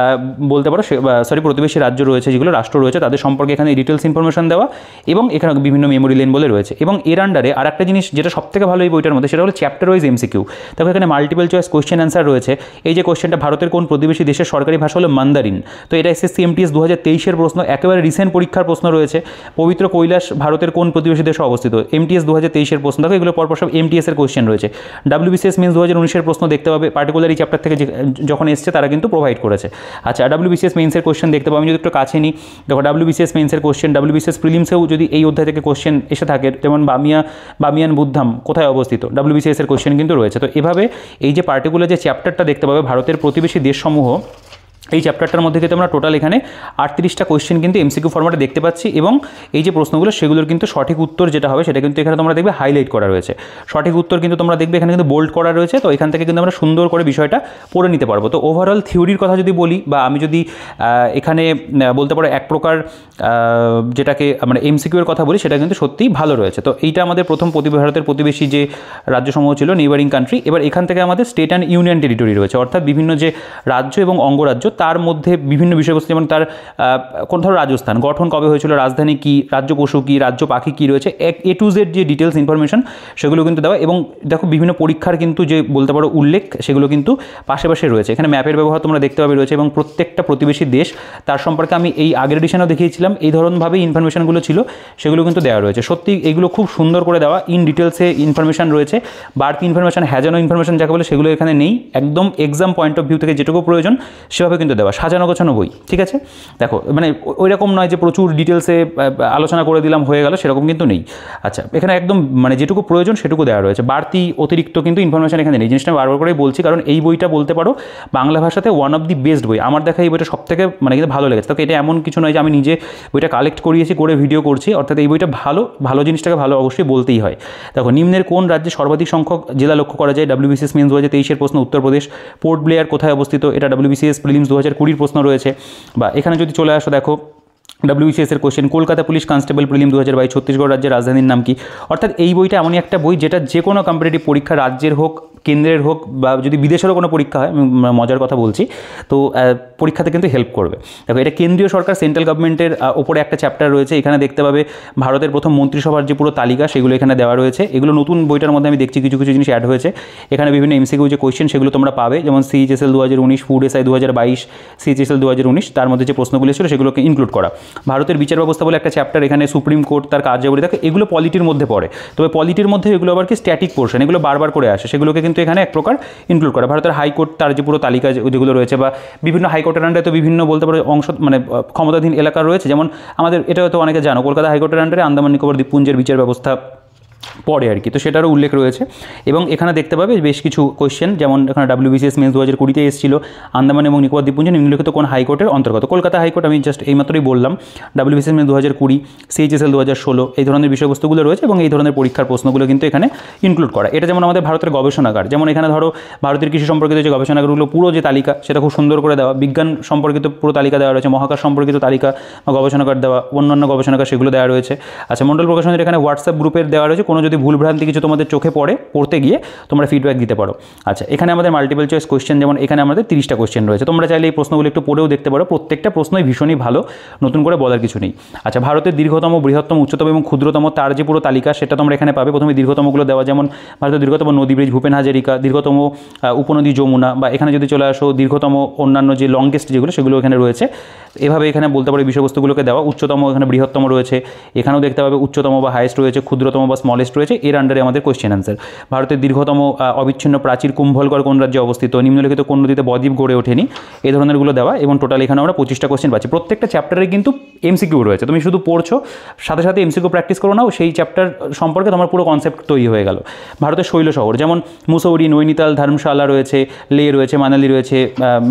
বলতে পারো প্রতিবেশী রাজ্য রয়েছে, যেগুলো রাষ্ট্র রয়েছে তাদের সম্পর্কে এখানে ডিটেলস ইনফরমেশন দেওয়া, এবং এখানে বিভিন্ন মেমোরি লেন বলে রয়েছে। এবং এর আন্ডারে আর একটা জিনিস যেটা সবথেকে ভালো এই বইটার মধ্যে, সেটা হলো চ্যাপ্টার ওয়াইজ এমসিকিউ। দেখো এখানে মাল্টিপল চয়েস কোয়েশ্চেন অ্যান্সার রয়েছে। এই যে কোয়েশ্চেনটা, ভারতের কোন প্রতিবেশী দেশের সরকারি ভাষা হলো মান্দারিন, তো এটা এসএসসি এমটিএস 2023-এর প্রশ্ন, একেবারে রিসেন্ট পরীক্ষার প্রশ্ন রয়েছে। পবিত্র কৈলাস ভারতের কোন প্রতিবেশী দেশে অবস্থিত? এমটিএস 2023-এর প্রশ্ন, দেখো এগুলো পরপর সব এমটিএস এর কোয়েশ্চেন রয়েছে। WBCS মেন্স 2019-এর প্রশ্ন দেখতে পাবে, পার্টিকুলার এই চ্যাপ্টার থেকে যখন এসছে তারা কিন্তু প্রোভাইড করেছে। আচ্ছা, WBCS মেন্সের কোয়েশ্চেন দেখতে পাবো। আমি যদি একটু কাছে নিই, দেখো WBCS মেন্সের কোয়েশ্চেন, WBCS প্রিলিমসেও যদি এই অধ্যায় থেকে কোয়েশ্চেন এসে থাকে, যেমন বামিয়ান বুদ্ধাম কোথায় অবস্থিত, WBCS এর কোয়েশ্চেন কিন্তু রয়েছে। তো এভাবে এই যে পার্টিকুলার যে চ্যাপ্টারটা দেখতে পাবে ভারতের প্রতিবেশী দেশসমূহ, এই চ্যাপ্টারটার মধ্যে কিন্তু আমরা টোটাল এখানে 38টা কোয়েশ্চেন কিন্তু এমসিকিউ ফরম্যাটে দেখতে পাচ্ছি, এবং এই যে প্রশ্নগুলো সেগুলোর কিন্তু সঠিক উত্তর যেটা হবে সেটা কিন্তু এখানে তোমরা দেখবে হাইলাইট করা রয়েছে। সঠিক উত্তর কিন্তু তোমরা দেখবে এখানে কিন্তু বোল্ড করা রয়েছে। তো এখান থেকে কিন্তু আমরা সুন্দর করে বিষয়টা পড়ে নিতে পারবো। তো ওভারঅল থিওরির কথা যদি বলি, বা আমি যদি এখানে বলতে পারো এক প্রকার যেটাকে মানে এমসিকিউ এর কথা বলি, সেটা কিন্তু সত্যিই ভালো রয়েছে। তো এইটা আমাদের প্রথম ভারতের প্রতিবেশী যে রাজ্যসমূহ ছিল, নেইবারিং কান্ট্রি। এবার এখান থেকে আমাদের স্টেট অ্যান্ড ইউনিয়ন টেরিটরি রয়েছে, অর্থাৎ বিভিন্ন যে রাজ্য এবং অঙ্গরাজ্য তার মধ্যে বিভিন্ন বিষয়বস্তু, যেমন তার কোন ধরো রাজস্থান গঠন কবে হয়েছিল, রাজধানী কী, রাজ্য পশু কী, রাজ্য পাখি কী রয়েছে, A to Z যে ডিটেলস ইনফরমেশন সেগুলো কিন্তু দেওয়া। এবং দেখো বিভিন্ন পরীক্ষার কিন্তু যে বলতে পারো উল্লেখ সেগুলো কিন্তু পাশে পাশে রয়েছে। এখানে ম্যাপের ব্যবহার তোমরা দেখতে পাবে রয়েছে, এবং প্রত্যেকটা প্রতিবেশী দেশ তার সম্পর্কে আমি এই আগের এডিশনেও দেখিয়েছিলাম, এই ধরনভাবেই ইনফরমেশনগুলো ছিল, সেগুলো কিন্তু দেওয়া রয়েছে। সত্যি এগুলো খুব সুন্দর করে দেওয়া, ইন ডিটেলসে ইনফরমেশন রয়েছে। বাড়তি ইনফরমেশন, হ্যাজানো ইনফরমেশন যাকে বলে, সেগুলো এখানে নেই। একদম এক্সাম পয়েন্ট অফ ভিউ থেকে যেটুকু প্রয়োজন সেভাবে কিন্তু দেওয়া, সাজানো গোছানো বই। ঠিক আছে, দেখো মানে ওই রকম নয় যে প্রচুর ডিটেলসে আলোচনা করে দিলাম হয়ে গেল, সেরকম কিন্তু নেই। আচ্ছা, এখানে একদম মানে যেটুকু প্রয়োজন সেটুকু দেওয়া রয়েছে, বাড়তি অতিরিক্ত কিন্তু ইনফরমেশন এখানে নেই। জিনিসটা আমি বারবার করেই বলছি, কারণ এই বইটা বলতে পারো বাংলা ভাষাতে ওয়ান অফ দি বেস্ট বই। আমার দেখা এই বইটা সব থেকে মানে কিন্তু ভালো লেগেছে। তো এটা এমন কিছু নয় যে আমি নিজে বইটা কালেক্ট করিয়েছি, করে ভিডিও করছি, অর্থাৎ এই বইটা ভালো জিনিসটাকে ভালো অবশ্যই বলতেই হয়। দেখো, নিম্নের কোন রাজ্যে সর্বাধিক সংখ্যক জেলা লক্ষ্য করা যায়? WBCS মেন্স 2023-এর প্রশ্ন, উত্তরপ্রদেশ। পোর্ট ব্লেয়ার কোথায় অবস্থিত? এটা WBCS প্রিলিমস 2020 প্রশ্ন রয়েছে। বা এখানে যদি চলে আসো, দেখো WBCS এর question, Kolkata police constable prelim 2022, Chhattisgarh রাজ্যের রাজধানীর নাম কি? অর্থাৎ এই বইটা এমনই একটা বই যেটা যে কোনো কম্পিটিটিভ পরীক্ষা, রাজ্যের হোক, কেন্দ্রের হোক, বা যদি বিদেশেরও কোনো পরীক্ষা হয়, মজার কথা বলছি, তো পরীক্ষাতে কিন্তু হেল্প করবে। দেখো, এটা কেন্দ্রীয় সরকার, সেন্ট্রাল গভর্নমেন্টের ওপরে একটা চ্যাপ্টার রয়েছে। এখানে দেখতে পাবে ভারতের প্রথম মন্ত্রিসভার যে পুরো তালিকা, সেগুলো এখানে দেওয়া রয়েছে। এগুলো নতুন বইটার মধ্যে আমি দেখছি কিছু জিনিস অ্যাড হয়েছে। এখানে বিভিন্ন এমসিকিউ যে কোয়েশ্চেন সেগুলো তোমরা পাবে, যেমন CHSL 2019, ফুড SI 2022, CHSL 2019, তার মধ্যে যে প্রশ্নগুলো ছিল সেগুলোকে ইনক্লুড করা। ভারতের বিচার ব্যবস্থা বলে একটা চ্যাপ্টার, এখানে সুপ্রিম কোর্ট, তার কার্যাবলী। দেখো, এগুলো পলিটির মধ্যে পড়ে, তবে পলিটির মধ্যে এগুলো আবার কি স্ট্যাটিক পোর্শন, এগুলো বারবার করে আসে, সেগুলোকে কিন্তু এখানে এক প্রকার ইনক্লুড করা। ভারতের হাইকোর্ট, তার যে পুরো তালিকা যেগুলো রয়েছে, বা বিভিন্ন হাইকোর্টের আন্ডারে তো বিভিন্ন বলতে পারো অংশ মানে ক্ষমতাধীন এলাকা রয়েছে, যেমন আমাদের এটা হয়তো অনেকে জানো, কলকাতা হাইকোর্টের আন্ডারে আন্দামান নিকোবর দ্বীপপুঞ্জের বিচার ব্যবস্থা পড়ে আর কি। তো সেটারও উল্লেখ রয়েছে। এবং এখানে দেখতে পাবে বেশ কিছু কোয়েশ্চেন, যেমন এখানে WBCS মেন্স 2020-তে এসেছিল, আন্দামান এবং নিকোবর দ্বীপপুঞ্জ নিম্নলিখিত কোন হাইকোর্টের অন্তর্গত? কলকাতা হাইকোর্ট, আমি জাস্ট এইমাত্রই বললাম। WBCS মেন্স 2020, CHSL 2016, এই ধরনের বিষয়বস্তুগুলো রয়েছে, এবং এই ধরনের পরীক্ষার প্রশ্নগুলো কিন্তু এখানে ইনক্লুড করা। এটা যেমন আমাদের ভারতের গবেষণাগার, যেমন এখানে ধরো ভারতের কৃষি সম্পর্কিত যে গবেষণাগারগুলো পুরো যে তালিকা, সেটা খুব সুন্দর করে দেওয়া। বিজ্ঞান সম্পর্কিত পুরো তালিকা দেওয়া রয়েছে, মহাকাশ সম্পর্কিত তালিকা বা গবেষণাগার দেওয়া, অন্যান্য গবেষণাগার সেগুলো দেওয়া রয়েছে। আচ্ছা, মন্ডল প্রকাশনের এখানে হোয়াটসঅ্যাপ গ্রুপের দেওয়া রয়েছে, কোনো যদি ভুলভ্রান্তি কিছু তোমাদের চোখে পড়তে গিয়ে তোমরা ফিডব্যাক দিতে পারো। আচ্ছা, এখানে আমাদের মাল্টিপল চয়েস কোয়েশ্চেন, যেমন এখানে আমাদের 30টা কোয়েশ্চেন রয়েছে। তোমরা চাইলে এই প্রশ্নগুলো একটু পড়েও দেখতে পারো, প্রত্যেকটা প্রশ্নই ভীষণই ভালো, নতুন করে বলার কিছু নেই। আচ্ছা, ভারতের দীর্ঘতম, বৃহত্তম, উচ্চতম এবং ক্ষুদ্রতম তার যে পুরো তালিকা, সেটা তোমরা এখানে পাবে। প্রথমে দীর্ঘতমগুলো দেওয়া, যেমন ভারতের দীর্ঘতম নদী ব্রিজ ভূপেন হাজারিকা, দীর্ঘতম উপনদী যমুনা, বা এখানে যদি চলে আসো দীর্ঘতম অন্যান্য যে লংগেস্ট যেগুলো, সেগুলো এখানে রয়েছে। এভাবে এখানে বলতে পারো বিষয়বস্তুগুলোকে দেওয়া। উচ্চতম, এখানে বৃহত্তম রয়েছে, এখানেও দেখতে পাবে উচ্চতম বা হাইয়েস্ট রয়েছে, ক্ষুদ্রতম বা স্মলেস্ট রয়েছে। এর আন্ডারে আমাদের কোয়েশ্চেন অ্যান্সার। ভারতের দীর্ঘতম অবিচ্ছিন্ন প্রাচীর কুম্ভলগড় কোন রাজ্যে অবস্থিত? নিম্নলিখিত কোন নদীতে বদ্বীপ গড়ে ওঠেনি? এই ধরনেরগুলো দেওয়া, এবং টোটাল এখানে আমরা 25টা কোয়েশ্চেন পাচ্ছি। প্রত্যেকটা চ্যাপ্টারে কিন্তু এমসিকিউ রয়েছে, তুমি শুধু পড়ছো, সাথে সাথে এমসিকিউ প্র্যাকটিস করো নাও, সেই চ্যাপ্টার সম্পর্কে তোমার পুরো কনসেপ্ট তৈরি হয়ে গেল। ভারতের শৈল শহর, যেমন মুসৌরি, নৈনিতাল, ধর্মশালা রয়েছে, লে রয়েছে, মানালি রয়েছে,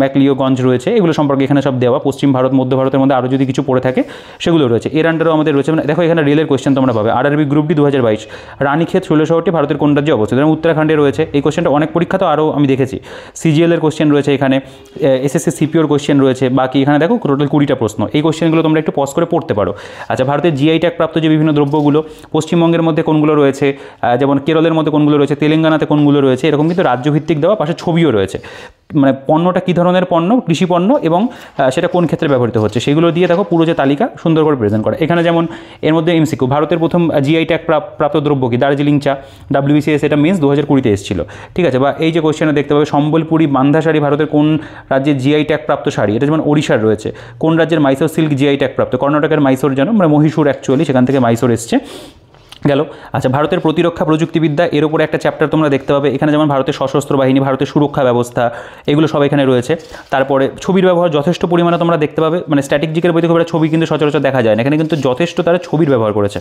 ম্যাকলিওগঞ্জ রয়েছে, এগুলো সম্পর্কে এখানে সব দেওয়া। পশ্চিম ভারত, মধ্য ভারতের মধ্যে আরও যদি কিছু পড়ে থাকে সেগুলো রয়েছে। এর আন্ডারও আমাদের রয়েছে, মানে দেখো এখানে রেলের কোয়েশ্চেন তোমরা পাবে। RRB গ্রুপ ডি 2022, রানীক্ষেত শৈল শহরটি ভারতের কোন রাজ্যে অবস্থিত? উত্তরাখণ্ডে রয়েছে। এই কোয়েশ্চেনটা অনেক পরীক্ষা তো আরও আমি দেখেছি। CGL এর কোয়েশ্চেন রয়েছে এখানে, SSC CPOর কোয়েশ্চেন রয়েছে। বাকি এখানে দেখো টোটাল 20টা প্রশ্ন। এই কোয়েশ্চেনগুলো তোমরা একটু পজ করে পড়তে পারো। আচ্ছা, ভারতের GI ট্যাগ প্রাপ্ত যে বিভিন্ন দ্রব্যগুলো, পশ্চিমবঙ্গের মধ্যে কোনগুলো রয়েছে, যেমন কেরলের মধ্যে কোনগুলো রয়েছে, তেলেঙ্গানাতে কোনগুলো রয়েছে, এরকম কিন্তু রাজ্যভিত্তিক দেওয়া, পাশে ছবিও রয়েছে, মানে পণ্যটা কী ধরনের পণ্য, কৃষি পণ্য, এবং সেটা কোন ক্ষেত্রে ব্যবহৃত হচ্ছে, সেগুলো দিয়ে দেখো পুরো যে তালিকা সুন্দর করে প্রেজেন্ট করা। এখানে যেমন এর মধ্যে এমসিকিউ, ভারতের প্রথম GI ট্যাগ প্রাপ্ত দ্রব্য দ্রব্য কি? দার্জিলিং চা। WBCS এটা মেন্স 2020-তে এসেছিল, ঠিক আছে। বা এই যে কোয়েশ্চেনে দেখতে পাবে সম্বলপুরি বান্ধা শাড়ি ভারতের কোন রাজ্যের জিআই ট্যাগ প্রাপ্ত শাড়ি? এটা যেমন ওড়িশার রয়েছে। কোন রাজ্যের মাইসোর সিল্ক জিআই ট্যাগ প্রাপ্ত? কর্ণাটকের মাইসোর, জানো, মানে মহীশূর অ্যাকচুয়ালি, সেখান থেকে মাইসোর এসছে, গেল। আচ্ছা, ভারতের প্রতিরক্ষা প্রযুক্তিবিদ্যা, এর উপরে একটা চ্যাপ্টার তোমরা দেখতে পাবে। এখানে যেমন ভারতের সশস্ত্র বাহিনী, ভারতের সুরক্ষা ব্যবস্থা, এগুলো সব এখানে রয়েছে। তারপরে ছবির ব্যবহার যথেষ্ট পরিমাণে তোমরা দেখতে পাবে, মানে স্ট্র্যাটেজিকের বইতে খুব একটা ছবি কিন্তু সচরাচর দেখা যায় না, এখানে কিন্তু যথেষ্ট তারা ছবির ব্যবহার করেছে,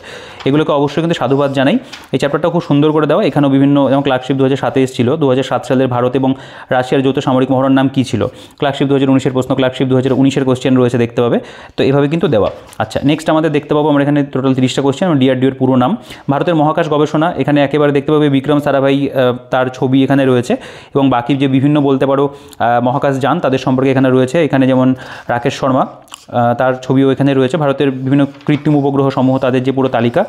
এগুলোকে অবশ্যই কিন্তু সাধুবাদ জানাই। এই চ্যাপ্টারটা খুব সুন্দর করে দেওয়া। এখানেও বিভিন্ন, যেমন ক্লার্কশিপ 2007-এ এসেছিল, 2007 সালের ভারত এবং রাশিয়ার যৌথ সামরিক মহড়ার নাম কী ছিল? ক্লার্কশিপ 2019-এর প্রশ্ন, ক্লার্কশিপ 2019-এর কোশ্চেন রয়েছে, দেখতে পাবে। তো এভাবে কিন্তু দেওয়া। আচ্ছা, নেক্সট আমাদের দেখতে পাবো আমরা এখানে টোটাল 30টা কোশ্চেন। DRDO-এর পুরো নাম, ভারতের মহাকাশ গবেষণা, এখানে একেবারে দেখতে পাবে বিক্রম সারাভাই, তার ছবি এখানে রয়েছে, এবং বাকি যে বিভিন্ন বলতে পারো মহাকাশ যান তাদের সম্পর্কে এখানে রয়েছে। এখানে যেমন রাকেশ শর্মা, তার ছবিও এখানে রয়েছে। ভারতের বিভিন্ন কৃত্রিম উপগ্রহ সমূহ, তাদের যে পুরো তালিকা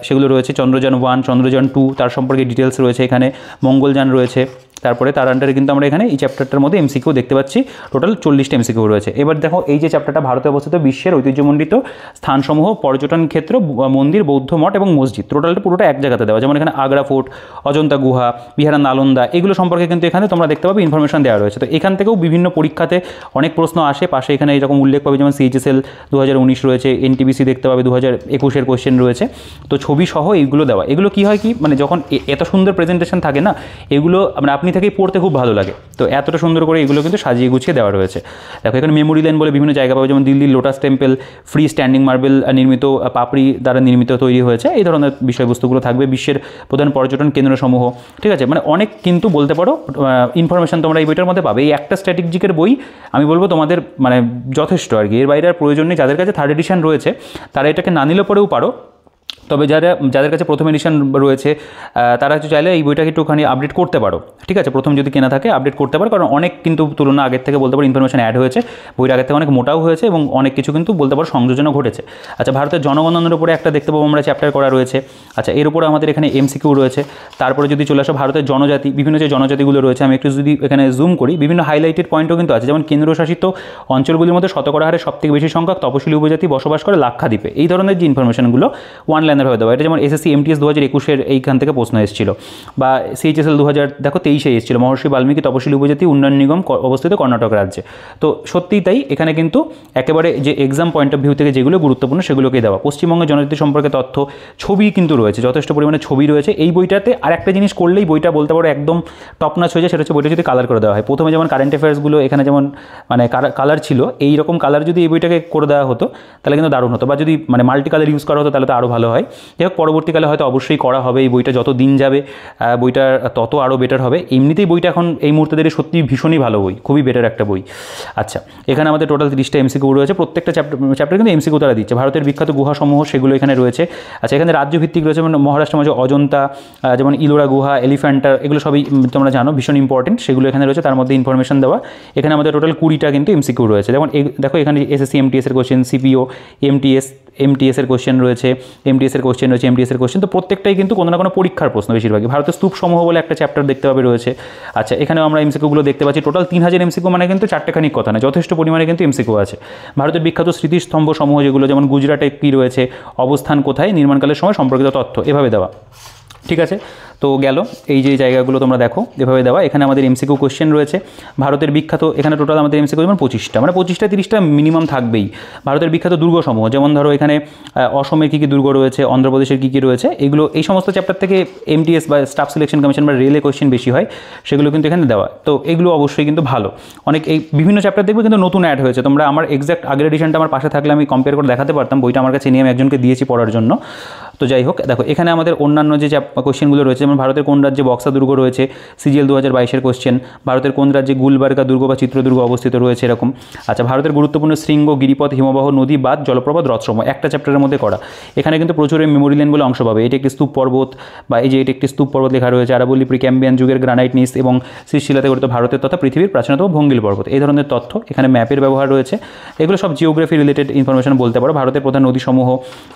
সেগুলো রয়েছে। চন্দ্রযান 1, চন্দ্রযান 2, তার সম্পর্কে ডিটেলস রয়েছে এখানে। মঙ্গলযান রয়েছে। তারপরে তার আন্ডারে কিন্তু আমরা এখানে এই চ্যাপ্টারটার মধ্যে MCQ দেখতে পাচ্ছি, টোটাল 40টা MCQ রয়েছে। এবার দেখো এই যে চ্যাপ্টারটা, ভারতে অবস্থিত বিশ্বের ঐতিহ্যমণ্ডিত স্থানসমূহ, পর্যটন ক্ষেত্র, মন্দির, বৌদ্ধ মঠ এবং মসজিদ, টোটালটা পুরোটা এক জায়গাতে দেওয়া। যেমন এখানে আগ্রা ফোর্ট, অজন্তা গুহা, বিহার নালন্দা, এগুলো সম্পর্কে কিন্তু এখানে তোমরা দেখতে পাবে ইনফরমেশন দেওয়া রয়েছে। তো এখান থেকেও বিভিন্ন পরীক্ষাতে অনেক প্রশ্ন আসে। পাশে এখানে এরকম উল্লেখ পাবে, যেমন CHSL 2019 রয়েছে, NTPC দেখতে পাবে 2021-এর কোশ্চেন রয়েছে। তো ছবি সহ এইগুলো দেওয়া। এগুলো কী হয় কি, মানে যখন এত সুন্দর প্রেজেন্টেশন থাকে না, এগুলো মানে আপনি থেকেই পড়তে খুব ভালো লাগে। তো এতটা সুন্দর করে এগুলো কিন্তু সাজিয়ে গুছিয়ে দেওয়া রয়েছে। দেখো এখানে মেমোরি লেন বলে বিভিন্ন জায়গা পাবে, যেমন দিল্লির lotus temple, free standing marble নির্মিত পাপড়ি দ্বারা নির্মিত তৈরি হয়েছে, এই ধরনের বিষয়বস্তুগুলো থাকবে। বিশ্বের প্রধান পর্যটন কেন্দ্রসমূহ, ঠিক আছে, মানে অনেক কিন্তু বলতে পারো ইনফরমেশন তোমরা এই বইটার মধ্যে পাবে। এই একটা স্ট্র্যাটেজিকের বই আমি বলবো তোমাদের মানে যথেষ্ট আর কি, এর বাইরে আর প্রয়োজন নেই। যাদের কাছে 3rd এডিশন রয়েছে তারা এটাকে না নিলে পরেও পারো, তবে যাদের কাছে প্রথম এডিশন রয়েছে তারা একটু চাইলে এই বইটাকে একটুখানি আপডেট করতে পারো, ঠিক আছে, প্রথম যদি কেনা থাকে আপডেট করতে পারো, কারণ অনেক কিন্তু তুলনা আগের থেকে বলতে পারো ইনফরমেশন অ্যাড হয়েছে, বইটা আগের থেকে অনেক মোটাও হয়েছে এবং অনেক কিছু কিন্তু বলতে পারো সংযোজনও ঘটেছে। আচ্ছা, ভারতের জনগণনার উপরে একটা দেখতে পাবো আমরা চ্যাপ্টার করা রয়েছে। আচ্ছা, এর উপরে আমাদের এখানে MCQ রয়েছে। তারপরে যদি চলে আসো ভারতের জনজাতি, বিভিন্ন যে জনজাতিগুলো রয়েছে, আমি একটু যদি এখানে জুম করি, বিভিন্ন হাইলাইটেড পয়েন্টও কিন্তু আছে, যেমন কেন্দ্রশাসিত অঞ্চলগুলির মধ্যে শতকরা হারে সবথেকে বেশি সংখ্যক তপশিলি উপজাতি বসবাস করে লাক্ষাদ্বীপে, এই ধরনের যে ইনফরমেশনগুলো ওয়ান লাইনার হয়ে দেওয়া। এটা যেমন SSC MTS 2021-এর এইখান থেকে প্রশ্ন এসেছিল, বা CHSL 2023-এ এসেছিল, মহর্ষি বাল্মীকি তপশিলি উপজাতি উন্নয়ন নিগম অবস্থিত কর্ণাটক রাজ্যে। তো সত্যিই তাই, এখানে কিন্তু একেবারে যে এক্সাম পয়েন্ট অফ ভিউ থেকে যেগুলো গুরুত্বপূর্ণ সেগুলোকেই দেওয়া। পশ্চিমবঙ্গের জনজাতি সম্পর্কে তথ্য, ছবি কিন্তু রয়েছে, যথেষ্ট পরিমাণে ছবি রয়েছে এই বইটাতে। আর একটা জিনিস করলেই বইটা বলতে পারো একদম টপ নাচ হয়ে যায়, সেটা হচ্ছে বইটা যদি কালার করে দেওয়া হয়। প্রথমে যেমন কারেন্ট অ্যাফেয়ার্সগুলো এখানে যেমন মানে কালার ছিল, এই রকম কালার যদি এই বইটাকে করে দেওয়া হতো তাহলে কিন্তু দারুণ হতো, বা যদি মানে মাল্টি কালার ইউজ করা হতো তাহলে তো আরও ভালো হয়। যাই হোক, পরবর্তীকালে হয়তো অবশ্যই করা হবে। এই বইটা যত দিন যাবে বইটা তত আরও বেটার হবে। এমনিতেই বইটা এখন এই মুহূর্তে ধরে সত্যি ভীষণই ভালো বই, খুবই বেটার একটা বই। আচ্ছা, এখানে আমাদের টোটাল 30টা MCQ রয়েছে, প্রত্যেকটা চ্যাপ্টার কিন্তু MCQ তারা দিচ্ছে। ভারতের বিখ্যাত গুহাসমূহ সেগুলো এখানে রয়েছে। আচ্ছা, এখানে রাজ্যভিত্তিক রয়েছে, যেমন মহারাষ্ট্রের মাঝে অজন্তা, যেমন ইলোরা গুহা, এলিফ্যান্টা, এগুলো সবই তোমরা জানো ভীষণ ইম্পর্টেন্ট, সেগুলো এখানে রয়েছে, তার মধ্যে ইনফরমেশন দেওয়া। এখানে আমাদের টোটাল 20টা কিন্তু MCQ রয়েছে। যেমন দেখো এখানে SSC MTS-এর কোশ্চেন, CPO MTS-এর কোশ্চেন রয়েছে, MTS-এর কোশ্চেন রয়েছে, MTS-এর কোশ্চেন, তো প্রত্যেকটাই কিন্তু কোনো না কোনো পরীক্ষার প্রশ্ন বেশিরভাগই। ভারতের স্তূপ সমূহ বলে একটা চ্যাপ্টার দেখতে পাবে রয়েছে। আচ্ছা, এখানেও আমরা MCQগুলো দেখতে পাচ্ছি। টোটাল 3000 MCQ, মানে কিন্তু চারটেখানিক কথা না, যথেষ্ট পরিমাণে কিন্তু MCQ আছে। ভারতের বিখ্যাত স্মৃতিস্তম্ভ সমূহ যেগুলো, যেমন গুজরাটে কী রয়েছে, অবস্থান কোথায়, নির্মাণকালের সময় সম্পর্কিত তথ্য, এভাবে দেওয়া, ঠিক আছে। তো গেল এই যে জায়গাগুলো তোমরা দেখো এভাবে দেওয়া। এখানে আমাদের MCQ কোশ্চেন রয়েছে। ভারতের বিখ্যাত, এখানে টোটাল আমাদের MCQ যেমন 25টা, মানে 25টা 30টা মিনিমাম থাকবেই। ভারতের বিখ্যাত দুর্গসমূহ, যেমন ধরো এখানে অসমের কী কী দুর্গ রয়েছে, অন্ধ্রপ্রদেশের কী কী রয়েছে, এগুলো এই সমস্ত চ্যাপ্টার থেকে MTS বা স্টাফ সিলেকশন কমিশন বা রেলে কোশ্চেন বেশি হয়, সেগুলো কিন্তু এখানে দেওয়া। তো এগুলো অবশ্যই কিন্তু ভালো। অনেক এই বিভিন্ন চ্যাপ্টার দেখবে কিন্তু নতুন অ্যাড হয়েছে। তোমরা আমার এক্সাক্ট আগের এডিশনটা আমার পাশে থাকলে আমি কম্পেয়ার করে দেখাতে পারতাম, বইটা আমার কাছে নিয়ে আমি একজনকে দিয়েছি পড়ার জন্য। তো যাই হোক, দেখো এখানে আমাদের অন্যান্য যে কোশ্চেনগুলো রয়েছে, যেমন ভারতের কোন রাজ্যে বক্সা দুর্গ রয়েছে, CGL 2022-এর কোশ্চেন। ভারতের কোন রাজ্যে গুলবার্গা দুর্গ বা চিত্রদুর্গ অবস্থিত রয়েছে, এরকম। আচ্ছা, ভারতের গুরুত্বপূর্ণ শৃঙ্গ, গিরিপথ, হিমবাহ, নদী, বাঁধ, জলপ্রপাত, হ্রদসমূহ, একটা চ্যাপ্টারের মধ্যে করা। এখানে কিন্তু প্রচুর মেমোরি লেন বলে অংশ পাবে। এটি একটি স্তূপ পর্বত, বা এই যে এটি একটি স্তূপ পর্বত লেখা রয়েছে, আরাবল্লী প্রিক্যাম্বিয়ান যুগের গ্রানাইট নিস এবং সৃষ্টিশীলাতে গঠিত ভারতের তথা পৃথিবীর প্রাচীনতম ভঙ্গিল পর্বত, এই ধরনের তথ্য। এখানে ম্যাপের ব্যবহার রয়েছে, এগুলো সব জিওগ্রাফি রিলেটেড ইনফরমেশন বলতে পারো। ভারতের প্রধান নদীসমূহ,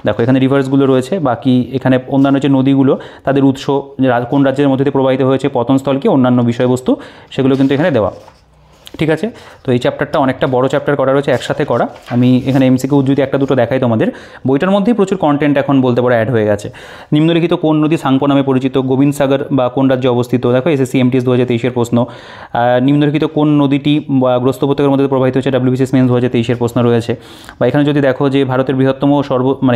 দেখো এখানে রিভার্সগুলো রয়েছে। বাকি এখানে অন্যান্য যে নদীগুলো তাদের উৎস, কোন রাজ্যের মধ্যে দিয়ে প্রবাহিত হয়েছে, পতনস্থল কি, অন্যান্য বিষয়বস্তু, সেগুলো কিন্তু এখানে দেওয়া। ঠিক আছে। তো এই চ্যাপ্টারটা অনেকটা বড় চ্যাপ্টার করা রয়েছে, একসাথে করা। আমি এখানে এমসিকিউ যদি একটা দুটো দেখাই তোমাদের, বইটার মধ্যেই প্রচুর কন্টেন্ট এখন বলতে পারো অ্যাড হয়ে গেছে। নিম্নলিখিত কোন নদী সাংপো নামে পরিচিত? গোবিন্দ সাগর বা কোন রাজ্যে অবস্থিত? দেখো এসএসসি এমটিএস 2023-এর প্রশ্ন। নিম্নলিখিত কোন নদীটি বা গ্রস্ত উপত্যকার মধ্যে প্রবাহিত হচ্ছে? WBCS মেন্স 2023-এর প্রশ্ন রয়েছে। বা এখানে যদি দেখো যে ভারতের বৃহত্তম